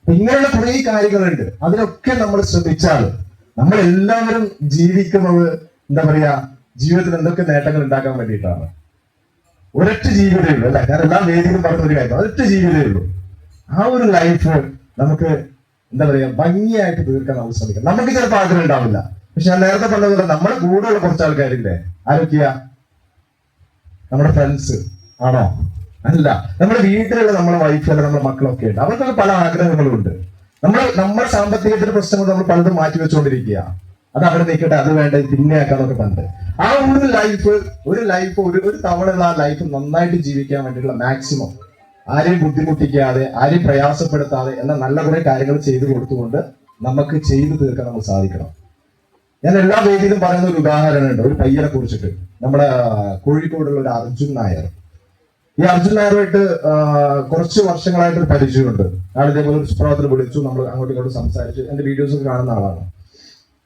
A: ഇങ്ങനെയുള്ള കുറെ കാര്യങ്ങളുണ്ട്. അതിനൊക്കെ നമ്മൾ ശ്രദ്ധിച്ചാൽ നമ്മൾ എല്ലാവരും ജീവിക്കുന്നത് എന്താ പറയാ, ജീവിതത്തിൽ എന്തൊക്കെ നേട്ടങ്ങൾ ഉണ്ടാക്കാൻ വേണ്ടിയിട്ടാണ്. ഒരൊറ്റ ജീവിതമേ ഉള്ളൂ അല്ലെ? ഞാൻ എല്ലാ വേദിയിലും പറഞ്ഞ ഒരു കാര്യം, ഒരൊറ്റ ജീവിതമേ ഉള്ളൂ. ആ ഒരു ലൈഫ് നമുക്ക് എന്താ പറയാ ഭംഗിയായിട്ട് തീർക്കാൻ നമുക്ക് ശ്രമിക്കാം. നമുക്ക് ചിലപ്പോൾ ആഗ്രഹം ഉണ്ടാവില്ല. പക്ഷെ ഞാൻ നേരത്തെ പറഞ്ഞതുപോലെ നമ്മുടെ കൂടെയുള്ള കുറച്ച് ആൾക്കാരില്ലേ, ആരൊക്കെയാ? നമ്മുടെ ഫ്രണ്ട്സ് ആണോ? അല്ല, നമ്മുടെ വീട്ടിലുള്ള നമ്മുടെ വൈഫ് അല്ല, നമ്മുടെ മക്കളൊക്കെ ഉണ്ട്. അവർക്കൊക്കെ പല ആഗ്രഹങ്ങളും ഉണ്ട്. നമ്മുടെ സാമ്പത്തികത്തിന്റെ പ്രശ്നങ്ങൾ നമ്മൾ പലതും മാറ്റി വെച്ചുകൊണ്ടിരിക്കുക. അത് അവിടെ നിൽക്കട്ടെ, അത് വേണ്ട, പിന്നെ ആക്കാന്നൊക്കെ പറഞ്ഞിട്ട് ആ ഒരു ലൈഫ് ഒരു തവണയുള്ള ആ ലൈഫ് നന്നായിട്ട് ജീവിക്കാൻ വേണ്ടിയിട്ടുള്ള മാക്സിമം ആരെയും ബുദ്ധിമുട്ടിക്കാതെ, ആരെയും പ്രയാസപ്പെടുത്താതെ എന്ന നല്ല കുറെ കാര്യങ്ങൾ ചെയ്തു കൊടുത്തുകൊണ്ട് നമുക്ക് ചെയ്തു തീർക്കാൻ നമുക്ക് സാധിക്കണം. ഞാൻ എല്ലാ വേദിയിലും പറയുന്ന ഒരു ഉദാഹരണമുണ്ട്, ഒരു പയ്യനെ കുറിച്ചിട്ട്. നമ്മുടെ കോഴിക്കോടുള്ള ഒരു അർജുൻ നായർ. ഈ അർജുൻ നായരുമായിട്ട് കുറച്ച് വർഷങ്ങളായിട്ടൊരു പരിചയമുണ്ട്. ആൾ ഇതേപോലെ ഒരു സുപ്രഭാതത്തിൽ വിളിച്ചു, നമ്മൾ അങ്ങോട്ടും ഇങ്ങോട്ടും സംസാരിച്ചു. എന്റെ വീഡിയോസ് ഒക്കെ കാണുന്ന ആളാണ്.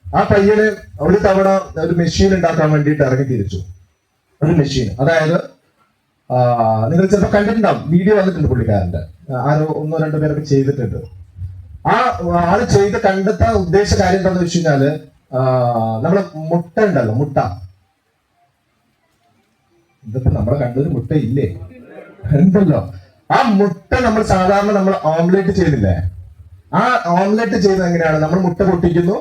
A: ആ പയ്യന് ഒരു തവണ ഒരു മെഷീൻ ഉണ്ടാക്കാൻ വേണ്ടിയിട്ട് ഇറങ്ങി തിരിച്ചു. ഒരു മെഷീൻ, അതായത് നിങ്ങൾ ചിലപ്പോൾ കണ്ടിട്ടുണ്ടാവും, വീഡിയോ വന്നിട്ടുണ്ട് പുള്ളിക്കാരന്റെ. ആരോ 1-2 പേരൊക്കെ ചെയ്തിട്ടുണ്ട്. ആ ആള് ചെയ്ത് കണ്ടെത്താൻ ഉദ്ദേശ കാര്യം എന്താണെന്ന് വെച്ച് കഴിഞ്ഞാല്, നമ്മളെ മുട്ട ഉണ്ടല്ലോ, മുട്ട. ഇതിപ്പോ നമ്മളെ കണ്ടൊരു മുട്ട ഇല്ലേ? ഉണ്ടല്ലോ. ആ മുട്ട നമ്മൾ സാധാരണ നമ്മൾ ഓംലെറ്റ് ചെയ്തില്ലേ? ആ ഓംലെറ്റ് ചെയ്യുന്നത് എങ്ങനെയാണ്? നമ്മൾ മുട്ട പൊട്ടിക്കുന്നു,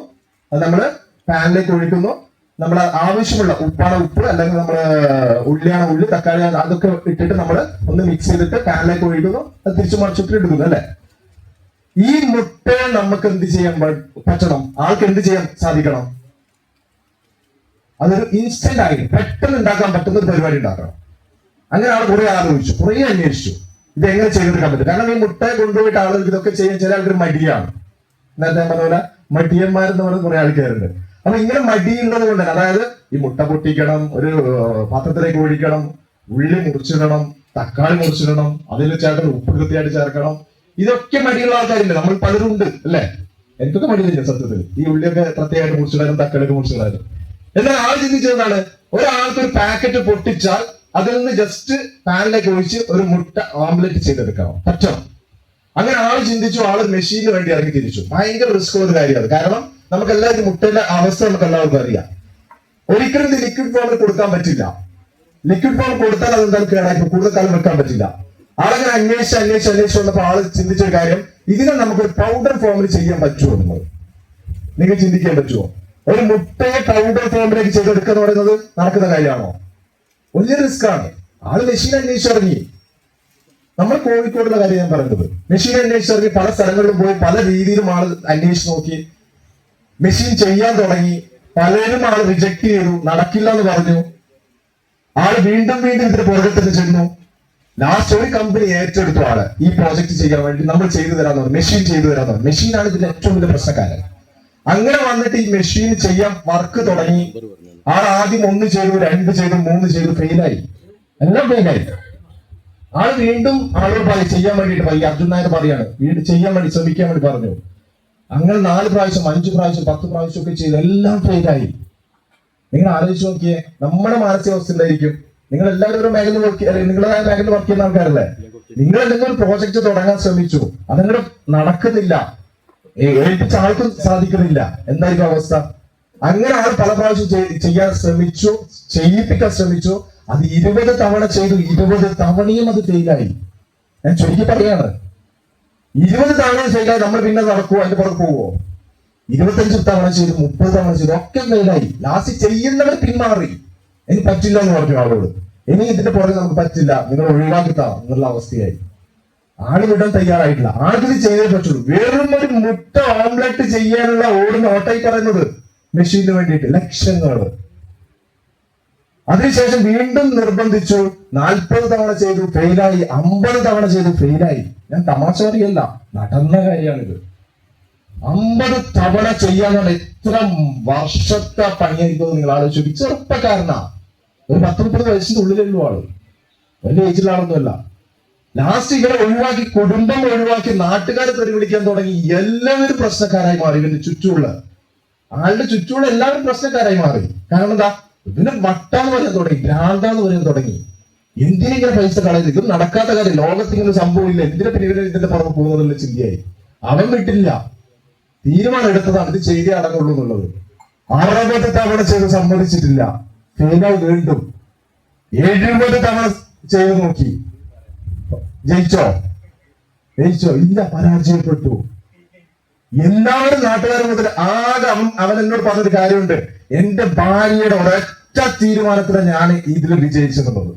A: അത് നമ്മൾ പാനിലേക്ക് ഒഴിക്കുന്നു, നമ്മൾ ആവശ്യമുള്ള ഉപ്പാണ് ഉപ്പ്, അല്ലെങ്കിൽ നമ്മൾ ഉള്ളിയാണ് ഉള്ളി, തക്കാളി അതൊക്കെ ഇട്ടിട്ട് നമ്മൾ ഒന്ന് മിക്സ് ചെയ്തിട്ട് പാനിലേക്ക് ഒഴിക്കുന്നു, അത് തിരിച്ചു മറിച്ചിട്ട് എടുക്കുന്നു അല്ലെ? ഈ മുട്ടയെ നമുക്ക് എന്ത് ചെയ്യാൻ പറ്റണം? ആൾക്ക് എന്ത് ചെയ്യാൻ സാധിക്കണം? അതൊരു ഇൻസ്റ്റന്റ് ആയിട്ട് പെട്ടെന്ന് ഉണ്ടാക്കാൻ പറ്റുന്ന ഒരു പരിപാടി ഉണ്ടാക്കണം. അങ്ങനെ ആൾ കുറെ ആലോചിച്ചു, കുറെ അന്വേഷിച്ചു, ഇത് എങ്ങനെ ചെയ്തെടുക്കാൻ പറ്റും. കാരണം ഈ മുട്ടയെ കൊണ്ടുപോയിട്ട് ആളുകൾ ഇതൊക്കെ ചെയ്യാൻ ചില ആൾക്കൊരു മടിയാണ്. നേരത്തെ പറഞ്ഞ പോലെ മടിയന്മാരെന്ന് പറയുന്ന കുറെ ആൾക്കാരുണ്ട്. അപ്പൊ ഇങ്ങനെ മടിയുള്ളത് കൊണ്ട് തന്നെ, അതായത് ഈ മുട്ട പൊട്ടിക്കണം, ഒരു പാത്രത്തിലേക്ക് ഒഴിക്കണം, ഉള്ളി മുറിച്ചിടണം, തക്കാളി മുറിച്ചിടണം, അതിൽ ചേർക്കണം, ഉപ്പ് കൃത്യമായിട്ട് ചേർക്കണം. ഇതൊക്കെ മടിയുള്ള ആൾക്കാരില്ല, നമ്മൾ പലരും ഉണ്ട് അല്ലെ? എനിക്കൊക്കെ മടി തരില്ല സത്യത്തിൽ, ഈ ഉള്ളിയൊക്കെ പ്രത്യേകമായിട്ട് മുറിച്ചിടാനും തക്കാളിയൊക്കെ മുറിച്ചിടാനും. എന്നാൽ ആൾ ചിന്തിച്ചതാണ്, ഒരാൾക്ക് ഒരു പാക്കറ്റ് പൊട്ടിച്ചാൽ അതിൽ നിന്ന് ജസ്റ്റ് പാനിലേക്ക് ഒഴിച്ച് ഒരു മുട്ട ഓംലെറ്റ് ചെയ്തെടുക്കണം, പറ്റണം. അങ്ങനെ ആൾ ചിന്തിച്ചു, ആള് മെഷീന് വേണ്ടി ഇറങ്ങി തിരിച്ചു. ഭയങ്കര റിസ്ക് ഉള്ള കാര്യമാണ്. കാരണം നമുക്ക് എല്ലാവർക്കും മുട്ടയുടെ അവസ്ഥ നമുക്ക് എല്ലാവർക്കും അറിയാം. ഒരിക്കലും ഇത് ലിക്വിഡ് ഫോമിൽ കൊടുക്കാൻ പറ്റില്ല. ലിക്വിഡ് ഫോം കൊടുത്താൽ അതെന്തായാലും കേടായി കൂടുതൽ കാലം വെക്കാൻ പറ്റില്ല. ആളങ്ങനെ അന്വേഷിച്ച് വന്നപ്പോൾ ആള് ചിന്തിച്ച ഒരു കാര്യം, ഇതിനെ നമുക്ക് പൗഡർ ഫോമിൽ ചെയ്യാൻ പറ്റുമോ? നിങ്ങൾ ചിന്തിക്കാൻ പറ്റുമോ? ഒരു മുട്ടയെ പൗഡർ ഫോമിലേക്ക് ചെയ്തെടുക്കുക എന്ന് പറയുന്നത് നടക്കുന്ന കാര്യമാണോ? വലിയ റിസ്ക് ആണ്. ആള് മെഷീൻ അന്വേഷിച്ചിറങ്ങി. നമ്മൾ കോഴിക്കോടുള്ള കാര്യം ഞാൻ പറയുന്നത്, മെഷീൻ അന്വേഷിച്ചിറങ്ങി പല സ്ഥലങ്ങളിലും പോയി പല രീതിയിലും ആള് അന്വേഷിച്ച് നോക്കി, മെഷീൻ ചെയ്യാൻ തുടങ്ങി. പലരും ആള് റിജക്ട് ചെയ്തു, നടക്കില്ല എന്ന് പറഞ്ഞു. ആള് വീണ്ടും വീണ്ടും ഇതിന്റെ പുറകെ ചെന്നു. ലാസ്റ്റ് ഒരു കമ്പനി ഏറ്റെടുത്തു ആള് ഈ പ്രോജക്ട് ചെയ്യാൻ വേണ്ടി. നമ്മൾ ചെയ്തു തരാന്ന് പറഞ്ഞു, മെഷീൻ ചെയ്തു തരാന്ന് പറഞ്ഞു. മെഷീനാണ് ഇതിന്റെ ഏറ്റവും വലിയ പ്രശ്നക്കാരൻ. അങ്ങനെ വന്നിട്ട് ഈ മെഷീൻ ചെയ്യാൻ വർക്ക് തുടങ്ങി. ആൾ ആദ്യം 1 ചെയ്തു, 2 ചെയ്തു, 3 ചെയ്തു, ഫെയിലായി. എല്ലാം ഫെയിലായി. ആള് വീണ്ടും ആളുകൾ പറയും ചെയ്യാൻ വേണ്ടിയിട്ട് പറയും. അർജുൻ നായർ പറയാണ് വീണ്ടും ചെയ്യാൻ വേണ്ടി ശ്രമിക്കാൻ വേണ്ടി പറഞ്ഞു. അങ്ങനെ 4 പ്രാവശ്യം 5 പ്രാവശ്യം 10 പ്രാവശ്യം ഒക്കെ ചെയ്ത് എല്ലാം ഫെയിലായി. നിങ്ങൾ ആലോചിച്ച് നോക്കിയേ, നമ്മുടെ മാനസികാവസ്ഥ എന്തായിരിക്കും? നിങ്ങൾ എല്ലാവരും ഒരു മേഖല നിങ്ങളുടേതായ മേഖല വർക്ക് ചെയ്യുന്ന ആൾക്കാരല്ലേ? നിങ്ങൾ എന്തെങ്കിലും ഒരു പ്രോജക്റ്റ് തുടങ്ങാൻ ശ്രമിച്ചു, അതങ്ങനെ നടക്കുന്നില്ല, ഏൽപ്പിച്ച ആൾക്കും സാധിക്കുന്നില്ല, എന്തായിരിക്കും അവസ്ഥ? അങ്ങനെ ആൾ പല പ്രാവശ്യം ചെയ്യാൻ ശ്രമിച്ചു, ചെയ്യിപ്പിക്കാൻ ശ്രമിച്ചു. അത് 20 തവണ ചെയ്തു, 20 തവണയും അത് ഫെയിലായി. ഞാൻ ചുരുക്കി പറയാണ്, 20 തവണയും ഫെയിലായി. നമ്മൾ പിന്നെ നടക്കുവോ? അതിന്റെ പുറത്ത് പോവോ? 25 തവണ ചെയ്തു, 30 തവണ ചെയ്തു, ഒക്കെ ഫെയിലായി. ലാസ്റ്റ് ചെയ്യുന്നവർ പിന്മാറി. ഇനി പറ്റില്ല എന്ന് പറഞ്ഞു ആളോട്. ഇനി ഇതിന്റെ പുറകെ നമുക്ക് പറ്റില്ല, നിങ്ങൾ ഒഴിവാക്കിത്താ എന്നുള്ള അവസ്ഥയായി. ആള് വിടാൻ തയ്യാറായിട്ടില്ല. ആൾക്ക് ചെയ്തേ പറ്റുള്ളൂ. വെറും ഒരു മുട്ട ഓംലെറ്റ് ചെയ്യാനുള്ള ഓടുന്ന ഓട്ടായി പറയുന്നത് മെഷീന് വേണ്ടിയിട്ട് ലക്ഷങ്ങൾ. അതിനുശേഷം വീണ്ടും നിർബന്ധിച്ചു. 40 തവണ ചെയ്തു, ഫെയിലായി. 50 തവണ ചെയ്തു, ഫെയിലായി. ഞാൻ തമാശ പറയല്ല, നടന്ന കാര്യമാണിത്. 50 തവണ ചെയ്യാനുള്ള എത്ര വർഷത്തെ പണിയായിരിക്കും നിങ്ങൾ ആലോചിച്ചു. ചെറുപ്പക്കാരനാ, ഒരു 10-30 വയസ്സിന്റെ ഉള്ളിലുള്ള ആള്, വലിയ ഏജിലുള്ള ആളൊന്നുമല്ല. ലാസ്റ്റ് ഇവരെ ഒഴിവാക്കി, കുടുംബം ഒഴിവാക്കി, നാട്ടുകാരെ തെറി വിളിക്കാൻ തുടങ്ങി. എല്ലാവരും പ്രശ്നക്കാരായി മാറി. ഇവന്റെ ചുറ്റുമുള്ള ആളുടെ ചുറ്റുമുള്ള എല്ലാവരും പ്രശ്നക്കാരായി മാറി. കാരണം എന്താ? ഇതിനെ വട്ടാന്ന് പറയാൻ തുടങ്ങി, ഭ്രാന്താന്ന് പറയാൻ തുടങ്ങി. എന്തിനിങ്ങനെ പൈസ കളയുന്നത്? ഇത് നടക്കാത്ത കാര്യം, ലോകത്ത് ഇങ്ങനെ സംഭവമില്ല, എന്തിനെ പിന്നെ ഇവരെ ഇതിന്റെ പുറത്ത് പോകുന്നതിനുള്ള ചിന്തയായി. അവൻ വിട്ടില്ല, തീരുമാനം എടുത്തതാണ് ഇത് ചെയ്തേ അടങ്ങുള്ളൂ എന്നുള്ളത്. 60 തവണ ചെയ്ത് സമ്മതിച്ചിട്ടില്ല, ഫെയിലായി. വീണ്ടും 70 തവണ ചെയ്ത് നോക്കി. ജയിച്ചോ? ഇല്ല, പരാജയപ്പെട്ടു. എല്ലാവരും നാട്ടുകാർ മുതൽ ആകെ അവൻ എന്നോട് പറഞ്ഞൊരു കാര്യമുണ്ട്. എന്റെ ഭാര്യയുടെ ഒരൊറ്റ തീരുമാനത്തിലാണ് ഞാൻ ഇതിൽ വിജയിച്ചെന്നുള്ളത്.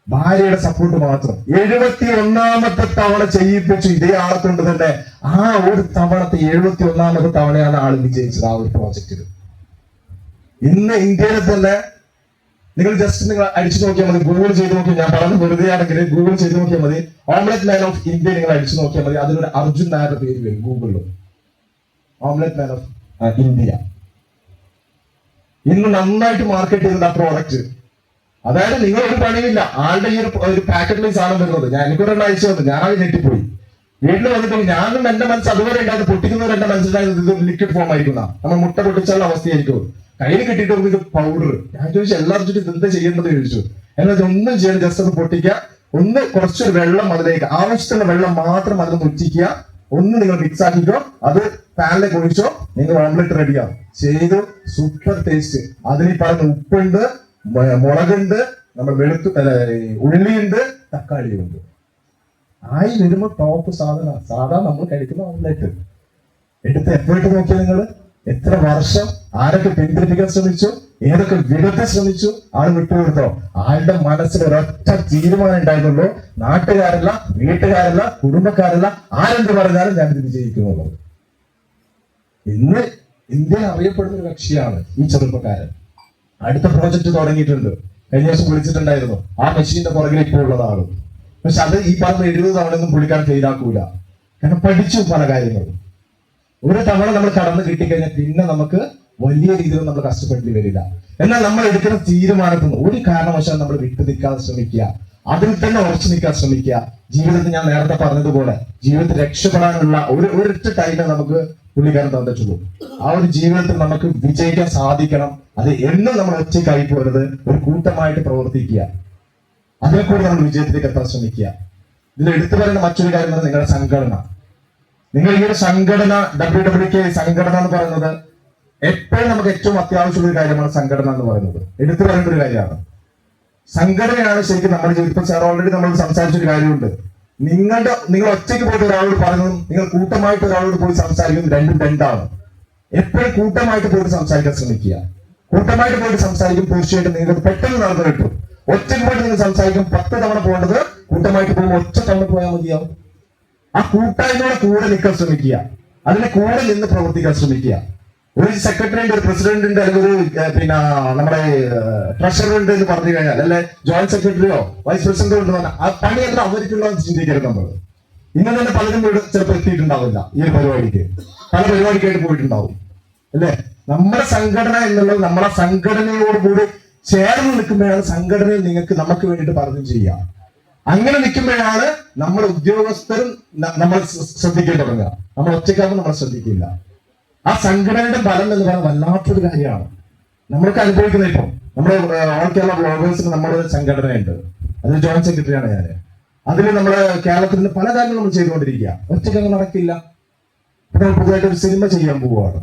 A: ഭാര്യയുടെ സപ്പോർട്ട് മാത്രം. 71ാമത്തെ തവണ ചെയ്യിപ്പിച്ചു ഇതേ ആളെ കൊണ്ട് തന്നെ. ആ ഒരു തവണത്തെ 71ാമത്തെ തവണയാണ് ആൾ വിജയിച്ചത് ആ ഒരു പ്രോജക്റ്റിൽ. ഇന്ന് ഇന്ത്യയിൽ തന്നെ നിങ്ങൾ ജസ്റ്റ് നിങ്ങൾ അടിച്ചു നോക്കിയാൽ മതി, ഗൂഗിൾ ചെയ്ത് നോക്കിയാൽ, ഞാൻ പറഞ്ഞത് വെറുതെ ആണെങ്കിൽ ഗൂഗിൾ ചെയ്ത് നോക്കിയാൽ മതി. ഓംലെറ്റ് മാൻ ഓഫ് ഇന്ത്യ നിങ്ങൾ അടിച്ചു നോക്കിയാൽ മതി. അതിലൊരു അർജുൻ നായരുടെ പേര് വരും ഗൂഗിളിൽ. ഓംലെറ്റ് മാൻ ഓഫ് ഇന്ത്യ ഇന്ന് നന്നായിട്ട് മാർക്കറ്റ് ചെയ്യുന്നത് ആ പ്രോഡക്റ്റ്. അതായത് നിങ്ങൾ ഒരു പണിയില്ല, ആളുടെ ഈ ഒരു പാക്കറ്റിൽ സാധനം വരുന്നത്. ഞാൻ എനിക്കൊരെണ്ണം അയച്ചു വന്നു, ഞാൻ അത് ഞെട്ടിപ്പോയി. വീട്ടിൽ വന്നിട്ട് ഞാനും എന്റെ മനസ്സ് അതുവരെ ഉണ്ടായത് പൊട്ടിക്കുന്നവർ എന്റെ മനസ്സിലായത് ഇത് ലിക്വിഡ് ഫോം ആയിരിക്കുന്ന നമ്മൾ മുട്ട പൊട്ടിച്ചുള്ള അവസ്ഥയായിരിക്കും. കയ്യിൽ കിട്ടിയിട്ട് ഇത് പൗഡർ. ഞാൻ ചോദിച്ചു എല്ലാവരും ചുറ്റും എന്താ ചെയ്യേണ്ടത് ചോദിച്ചു. എന്നാൽ ഒന്നും ചെയ്യണം, ജസ്റ്റ് ഒന്ന് പൊട്ടിക്കുക, ഒന്ന് കുറച്ചൊരു വെള്ളം അതിലേക്ക്, ആവശ്യത്തിനുള്ള വെള്ളം മാത്രം അതിൽ മുറ്റിക്കുക, ഒന്ന് നിങ്ങൾ മിക്സ് ആക്കിക്കോ, അത് പാനിലേക്ക് ഒഴിച്ചോ, നിങ്ങൾ ഓംലെറ്റ് റെഡിയാവും. ചെയ്തു, സൂപ്പർ ടേസ്റ്റ്. അതിന് പറയുന്ന ഉപ്പുണ്ട്, മുളകുണ്ട്, നമ്മൾ ഉള്ളിയുണ്ട്, തക്കാളിയുണ്ട്. ആയി വരുമ്പോ ടോപ്പ് സാധനം. സാധാരണ നമ്മൾ കഴിക്കുന്ന ഓംലെറ്റ് എടുത്ത് എപ്പോഴും നോക്കിയാൽ നിങ്ങൾ എത്ര വർഷം ആരൊക്കെ പിന്തിരിപ്പിക്കാൻ ശ്രമിച്ചു, ഏതൊക്കെ വിടത്താൻ ശ്രമിച്ചു, ആൾ വിട്ടുകൊടുത്തോ. ആളുടെ മനസ്സിൽ ഒരൊറ്റ തീരുമാനം ഉണ്ടായിരുന്നുള്ളൂ, നാട്ടുകാരല്ല, വീട്ടുകാരല്ല, കുടുംബക്കാരല്ല, ആരെന്ത് പറഞ്ഞാലും ഞാൻ ഇത് വിജയിക്കുന്നുള്ളത്. ഇന്ന് ഇന്ത്യ അറിയപ്പെടുന്ന ഒരു കക്ഷിയാണ് ഈ ചെറുപ്പക്കാരൻ. അടുത്ത പ്രോജക്റ്റ് തുടങ്ങിയിട്ടുണ്ട്. കഴിഞ്ഞ ദിവസം വിളിച്ചിട്ടുണ്ടായിരുന്നു. ആ മെഷീന്റെ പുറകിൽ ഇപ്പോൾ ഉള്ളതാണ്. പക്ഷെ അത് ഈ പറഞ്ഞ 70 തവണയൊന്നും പുള്ളിക്കാൻ ഫെയിലാക്കൂല. കാരണം പഠിച്ചു പല കാര്യങ്ങളും. ഒരു തവണ നമ്മൾ കടന്നു കിട്ടിക്കഴിഞ്ഞാൽ പിന്നെ നമുക്ക് വലിയ രീതിയിൽ നമ്മൾ കഷ്ടപ്പെടേണ്ടി വരില്ല. എന്നാൽ നമ്മൾ എടുക്കുന്ന തീരുമാനത്തിൽ നിന്ന് ഒരു കാരണവശാലും നമ്മൾ വിട്ടു നിൽക്കാതെ ശ്രമിക്കുക, അതിൽ തന്നെ ഉറച്ചു നിൽക്കാൻ ശ്രമിക്കുക. ജീവിതത്തിൽ ഞാൻ നേരത്തെ പറഞ്ഞതുപോലെ ജീവിതത്തിൽ രക്ഷപ്പെടാനുള്ള ഒരൊറ്റ ടൈമേ നമുക്ക് പുള്ളിക്കാരൻ തന്നിട്ടുള്ളൂ. ആ ഒരു ജീവിതത്തിൽ നമുക്ക് വിജയിക്കാൻ സാധിക്കണം. അത് എന്നും നമ്മൾ ഒറ്റയ്ക്കായി പോരുത്, ഒരു കൂട്ടമായിട്ട് പ്രവർത്തിക്കുക. അതിനെ കൂടെ നമ്മൾ വിജയത്തിലേക്ക് എത്താൻ ശ്രമിക്കുക. ഇതിൽ എടുത്തു പറയുന്ന മറ്റൊരു കാര്യം നിങ്ങളുടെ സംഘടന. നിങ്ങൾ ഈ ഒരു സംഘടന WWK സംഘടന എന്ന് പറയുന്നത് എപ്പോഴും നമുക്ക് ഏറ്റവും അത്യാവശ്യമുള്ള ഒരു കാര്യമാണ്. സംഘടന എന്ന് പറയുന്നത് എടുത്തു പറയേണ്ട ഒരു കാര്യമാണ്. സംഘടനയാണ് ശരിക്കും നമ്മുടെ ജീവിതത്തിൽ. സാർ ഓൾറെഡി നമ്മൾ സംസാരിച്ചൊരു കാര്യമുണ്ട്. നിങ്ങൾ ഒറ്റയ്ക്ക് പോയിട്ട് ഒരാളോട് പറയുന്നതും നിങ്ങൾ കൂട്ടമായിട്ട് ഒരാളോട് പോയി സംസാരിക്കുന്നതും രണ്ടും രണ്ടാണ്. എപ്പോഴും കൂട്ടമായിട്ട് പോയിട്ട് സംസാരിക്കാൻ ശ്രമിക്കുക. കൂട്ടമായിട്ട് പോയിട്ട് സംസാരിക്കും, തീർച്ചയായിട്ടും നിങ്ങൾക്ക് പെട്ടെന്ന് നടന്നു കിട്ടും. ഒറ്റയ്ക്ക് പോയിട്ട് നിങ്ങൾ സംസാരിക്കും, 10 തവണ പോകേണ്ടത് കൂട്ടമായിട്ട് പോകുമ്പോൾ ഒറ്റ തവണ പോയാൽ മതിയാവും. ആ കൂട്ടായ്മയുടെ കൂടെ നിൽക്കാൻ ശ്രമിക്കുക, അതിന്റെ കൂടെ നിന്ന് പ്രവർത്തിക്കാൻ ശ്രമിക്കുക. ഒരു സെക്രട്ടറിന്റെ, ഒരു പ്രസിഡന്റിന്റെ, അല്ലെങ്കിൽ ഒരു പിന്നെ നമ്മുടെ ട്രഷറർ ഉണ്ട് എന്ന് പറഞ്ഞു കഴിഞ്ഞാൽ, അല്ലെ ജോയിന്റ് സെക്രട്ടറിയോ വൈസ് പ്രസിഡന്റോ ഉണ്ട് പറഞ്ഞാൽ ആ പണിയെല്ലാം അവർക്കുള്ളതെന്ന് ചിന്തിക്കരുത്. നമ്മൾ ഇന്ന് തന്നെ പലരും ഇവിടെ ചിലപ്പോൾ എത്തിയിട്ടുണ്ടാവില്ല ഈ ഒരു പരിപാടിക്ക്, പല പരിപാടിക്കായിട്ട് പോയിട്ടുണ്ടാവും അല്ലെ. നമ്മുടെ സംഘടന എന്നുള്ളത് നമ്മളെ സംഘടനയോട് കൂടി ചേർന്ന് നിൽക്കുമ്പോഴാണ് സംഘടനയിൽ നിങ്ങൾക്ക് നമുക്ക് വേണ്ടിയിട്ട് പലതും ചെയ്യാം. അങ്ങനെ നിൽക്കുമ്പോഴാണ് നമ്മുടെ ഉദ്യോഗസ്ഥരും നമ്മൾ ശ്രദ്ധിക്കാൻ തുടങ്ങുക. നമ്മൾ ഒറ്റയ്ക്കാവുമ്പോൾ നമ്മൾ ശ്രദ്ധിക്കില്ല. ആ സംഘടനയുടെ ബലം എന്ന് പറയുന്നത് വല്ലാത്തൊരു കാര്യമാണ്. നമ്മൾക്ക് അനുഭവിക്കുന്ന ഇപ്പം നമ്മുടെ ഓൾ കേരള ബ്ലോഗേഴ്സിന് നമ്മുടെ ഒരു സംഘടനയുണ്ട്, അതിൽ ജോയിന്റ് സെക്രട്ടറിയാണ് ഞാൻ. അതിൽ നമ്മുടെ കേരളത്തിൽ പല കാര്യങ്ങളും നമ്മൾ ചെയ്തുകൊണ്ടിരിക്കുക. ഒറ്റയ്ക്ക് നടക്കില്ല. നമ്മൾ പുതുതായിട്ട് ഒരു സിനിമ ചെയ്യാൻ പോവുകയാണ്.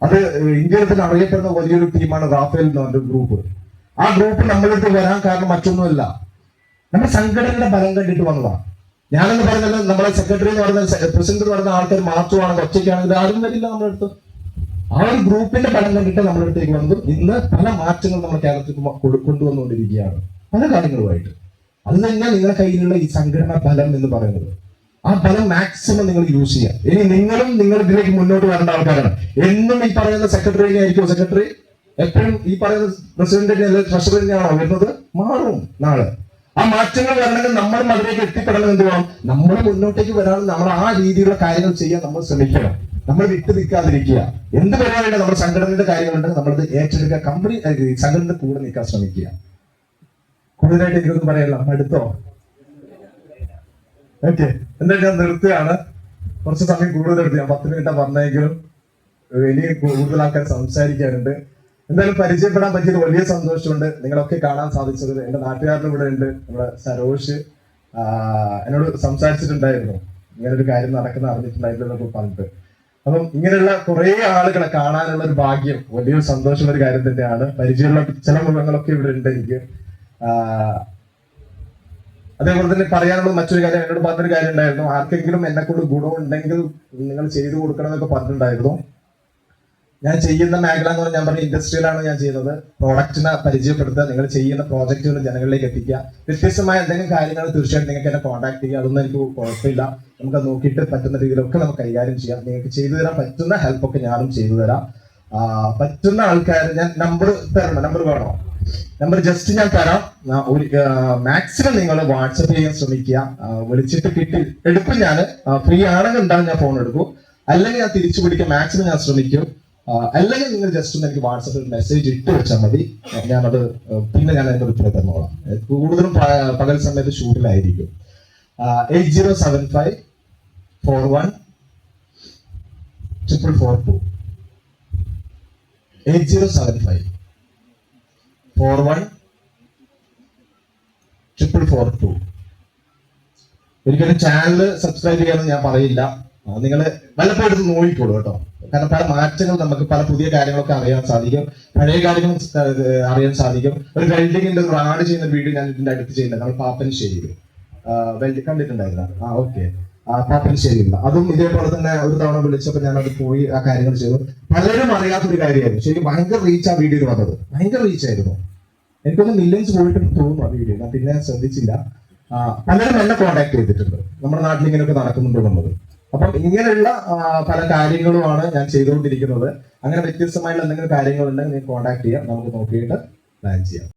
A: അത് ഇന്ത്യയിൽ തന്നെ അറിയപ്പെടുന്ന വലിയൊരു ടീമാണ് റാഫേൽ എന്ന് പറഞ്ഞ ഗ്രൂപ്പ്. ആ ഗ്രൂപ്പ് നമ്മളിടത്ത് വരാൻ കാരണം മറ്റൊന്നുമല്ല, നമ്മുടെ സംഘടനയുടെ ബലം കണ്ടിട്ട് വന്നതാണ്. ഞാനെന്ന് പറയുന്നത് നമ്മളെ സെക്രട്ടറി എന്ന് പറയുന്ന പ്രസിഡന്റ് എന്ന് പറയുന്ന ആൾക്കാർ മാത്രമാണെങ്കിൽ ഒറ്റയ്ക്കാണെങ്കിൽ ആരും വരില്ല നമ്മുടെ അടുത്ത്. ആ ഒരു ഗ്രൂപ്പിന്റെ ബലം കണ്ടിട്ട് നമ്മുടെ അടുത്തേക്ക് വന്നതും ഇന്ന് പല മാറ്റങ്ങൾ നമ്മുടെ കേരളത്തിൽ കൊണ്ടുവന്നുകൊണ്ടിരിക്കുകയാണ്, പല കാര്യങ്ങളുമായിട്ട്. അത് തന്നെയാണ് നിങ്ങളുടെ കയ്യിലുള്ള ഈ സംഘടനാ ബലം എന്ന് പറയുന്നത്. ആ ബലം മാക്സിമം നിങ്ങൾ യൂസ് ചെയ്യുക. ഇനി നിങ്ങളും നിങ്ങൾ ഇതിലേക്ക് മുന്നോട്ട് വരേണ്ട ആൾക്കാരാണ്. എന്നും ഈ പറയുന്ന സെക്രട്ടറി ആയിരിക്കും സെക്രട്ടറി, എപ്പോഴും ഈ പറയുന്ന പ്രസിഡന്റിന്റെ അല്ലെങ്കിൽ ട്രഷറിനെയാണോ വരുന്നത്? മാറും നാളെ. ആ മാറ്റങ്ങൾ വരണമെങ്കിൽ നമ്മളും അതിലേക്ക് എത്തിപ്പെടണം. എന്ത് വേണം? നമ്മൾ മുന്നോട്ടേക്ക് വരാൻ നമ്മൾ ആ രീതിയിലുള്ള കാര്യങ്ങൾ ചെയ്യാൻ നമ്മൾ ശ്രമിക്കണം. നമ്മൾ വിട്ടു നിൽക്കാതിരിക്കുക. എന്ത് പരിപാടിയുടെ നമ്മുടെ സംഘടനയുടെ കാര്യങ്ങളുണ്ടെങ്കിൽ നമ്മളത് ഏറ്റെടുക്കുക. കമ്പനി സംഘടനയുടെ കൂടെ നിൽക്കാൻ ശ്രമിക്കുക. കൂടുതലായിട്ട് എനിക്കൊന്നും പറയല്ല, അടുത്തോ? ഓക്കെ, എന്തായാലും ഞാൻ നിർത്തുകയാണ്. കുറച്ച് സമയം കൂടുതൽ എടുത്തു, ഞാൻ 10 മിനിറ്റാ പറഞ്ഞെങ്കിലും ഇനി കൂടുതൽ ആൾക്കാർ സംസാരിക്കാനുണ്ട്. എന്തായാലും പരിചയപ്പെടാൻ പറ്റിയത് വലിയ സന്തോഷമുണ്ട്. നിങ്ങളൊക്കെ കാണാൻ സാധിച്ചത് എന്റെ നാട്ടുകാരുടെ ഇവിടെ ഉണ്ട്. നമ്മുടെ സരോഷ് എന്നോട് സംസാരിച്ചിട്ടുണ്ടായിരുന്നു, ഇങ്ങനൊരു കാര്യം നടക്കുന്ന അറിഞ്ഞിട്ടുണ്ടായിരുന്നു എന്നൊക്കെ പറഞ്ഞിട്ട്. അപ്പം ഇങ്ങനെയുള്ള കുറെ ആളുകളെ കാണാനുള്ള ഒരു ഭാഗ്യം വലിയൊരു സന്തോഷമുള്ള ഒരു കാര്യം തന്നെയാണ്. പരിചയമുള്ള ചില മുഖങ്ങളൊക്കെ ഇവിടെ ഉണ്ട് എനിക്ക്. അതേപോലെ തന്നെ പറയാനുള്ള മറ്റൊരു കാര്യം, എന്നോട് പറഞ്ഞൊരു കാര്യം ഉണ്ടായിരുന്നു, ആർക്കെങ്കിലും എന്നെ കൊണ്ട് ഗുണമുണ്ടെങ്കിൽ നിങ്ങൾ ചെയ്തു കൊടുക്കണം എന്നൊക്കെ പറഞ്ഞിട്ടുണ്ടായിരുന്നു. ഞാൻ ചെയ്യുന്ന മേഖല എന്ന് പറഞ്ഞാൽ ഞാൻ പറഞ്ഞ ഇൻഡസ്ട്രിയിലാണ് ഞാൻ ചെയ്യുന്നത്. പ്രോഡക്റ്റിനെ പരിചയപ്പെടുത്തുക, നിങ്ങൾ ചെയ്യുന്ന പ്രോജക്റ്റുകൾ ജനങ്ങളിലേക്ക് എത്തിക്കുക. വ്യത്യസ്തമായ എന്തെങ്കിലും കാര്യങ്ങൾ തീർച്ചയായിട്ടും നിങ്ങൾക്ക് എന്നെ കോൺടാക്ട് ചെയ്യുക. അതൊന്നും എനിക്ക് കുഴപ്പമില്ല. നമുക്ക് നോക്കിയിട്ട് പറ്റുന്ന രീതിയിലൊക്കെ നമുക്ക് കൈകാര്യം ചെയ്യാം. നിങ്ങൾക്ക് ചെയ്തു തരാൻ പറ്റുന്ന ഹെൽപ്പൊക്കെ ഞാനും ചെയ്തു തരാം. പറ്റുന്ന ആൾക്കാർ ഞാൻ നമ്പർ തരണം. നമ്പർ വേണോ? നമ്പർ ജസ്റ്റ് ഞാൻ തരാം. ഒരു മാക്സിമം നിങ്ങൾ വാട്സപ്പ് ചെയ്യാൻ ശ്രമിക്കുക. വിളിച്ചിട്ട് എടുക്കും. ഞാൻ ഫ്രീ ആണെങ്കിൽ ഉണ്ടാകും, ഞാൻ ഫോൺ എടുക്കും. അല്ലെങ്കിൽ ഞാൻ തിരിച്ചു പിടിക്കാൻ മാക്സിമം ഞാൻ ശ്രമിക്കും. അല്ലെങ്കിൽ നിങ്ങൾ ജസ്റ്റ് ഒന്ന് എനിക്ക് വാട്സപ്പിൽ മെസ്സേജ് ഇട്ട് വെച്ചാൽ മതി. ഞാനത് പിന്നെ ഞാൻ അതിന്റെ റിപ്ലൈ തന്നോളാം. കൂടുതലും പകൽ സമയത്ത് ഷൂട്ടിലായിരിക്കും. 8075 41 442 8075 41 442. ഒരിക്കലും ചാനൽ സബ്സ്ക്രൈബ് ചെയ്യാമെന്ന് ഞാൻ പറയില്ല. നിങ്ങൾ വല്ലപ്പോഴും നോക്കിക്കോളൂ കേട്ടോ. കാരണം പല മാറ്റങ്ങൾ, നമുക്ക് പല പുതിയ കാര്യങ്ങളൊക്കെ അറിയാൻ സാധിക്കും, പഴയ കാര്യങ്ങൾ അറിയാൻ സാധിക്കും. ഒരു വെൽഡിങ്ങിന്റെ ഒരു റാഡ് ചെയ്യുന്ന വീഡിയോ ഞാൻ ഇതിന്റെ അടുത്ത് ചെയ്യുന്നത്, നമ്മൾ പാപ്പനശ്ശേരിയിൽ വെൽഡ് കണ്ടിട്ടുണ്ടായിരുന്നു. ഓക്കെ, പാപ്പനശ്ശേരിയില്ല. അതും ഇതേപോലെ തന്നെ ഒരു തവണ വിളിച്ചപ്പോൾ ഞാൻ അത് പോയി ആ കാര്യങ്ങൾ ചെയ്തു. പലരും അറിയാത്തൊരു കാര്യമായിരുന്നു. ശരിക്കും ഭയങ്കര റീച്ച് ആ വീഡിയോയിൽ വന്നത്, ഭയങ്കര റീച്ച് ആയിരുന്നു. എനിക്കൊന്ന് മില്യൻസ് പോയിട്ട് തോന്നുന്നു ആ വീഡിയോ, ഞാൻ പിന്നെ ശ്രദ്ധിച്ചില്ല. പലരും എന്നെ കോൺടാക്ട് ചെയ്തിട്ടുണ്ട്, നമ്മുടെ നാട്ടിൽ ഇങ്ങനെയൊക്കെ നടക്കുന്നുണ്ടോ എന്നുള്ളത്. അപ്പം ഇങ്ങനെയുള്ള പല കാര്യങ്ങളുമാണ് ഞാൻ ചെയ്തുകൊണ്ടിരിക്കുന്നത്. അങ്ങനെ വ്യത്യസ്തമായിട്ടുള്ള എന്തെങ്കിലും കാര്യങ്ങളുണ്ടെങ്കിൽ നിങ്ങൾ കോൺടാക്ട് ചെയ്യാം, നമുക്ക് നോക്കിയിട്ട് പ്ലാൻ ചെയ്യാം.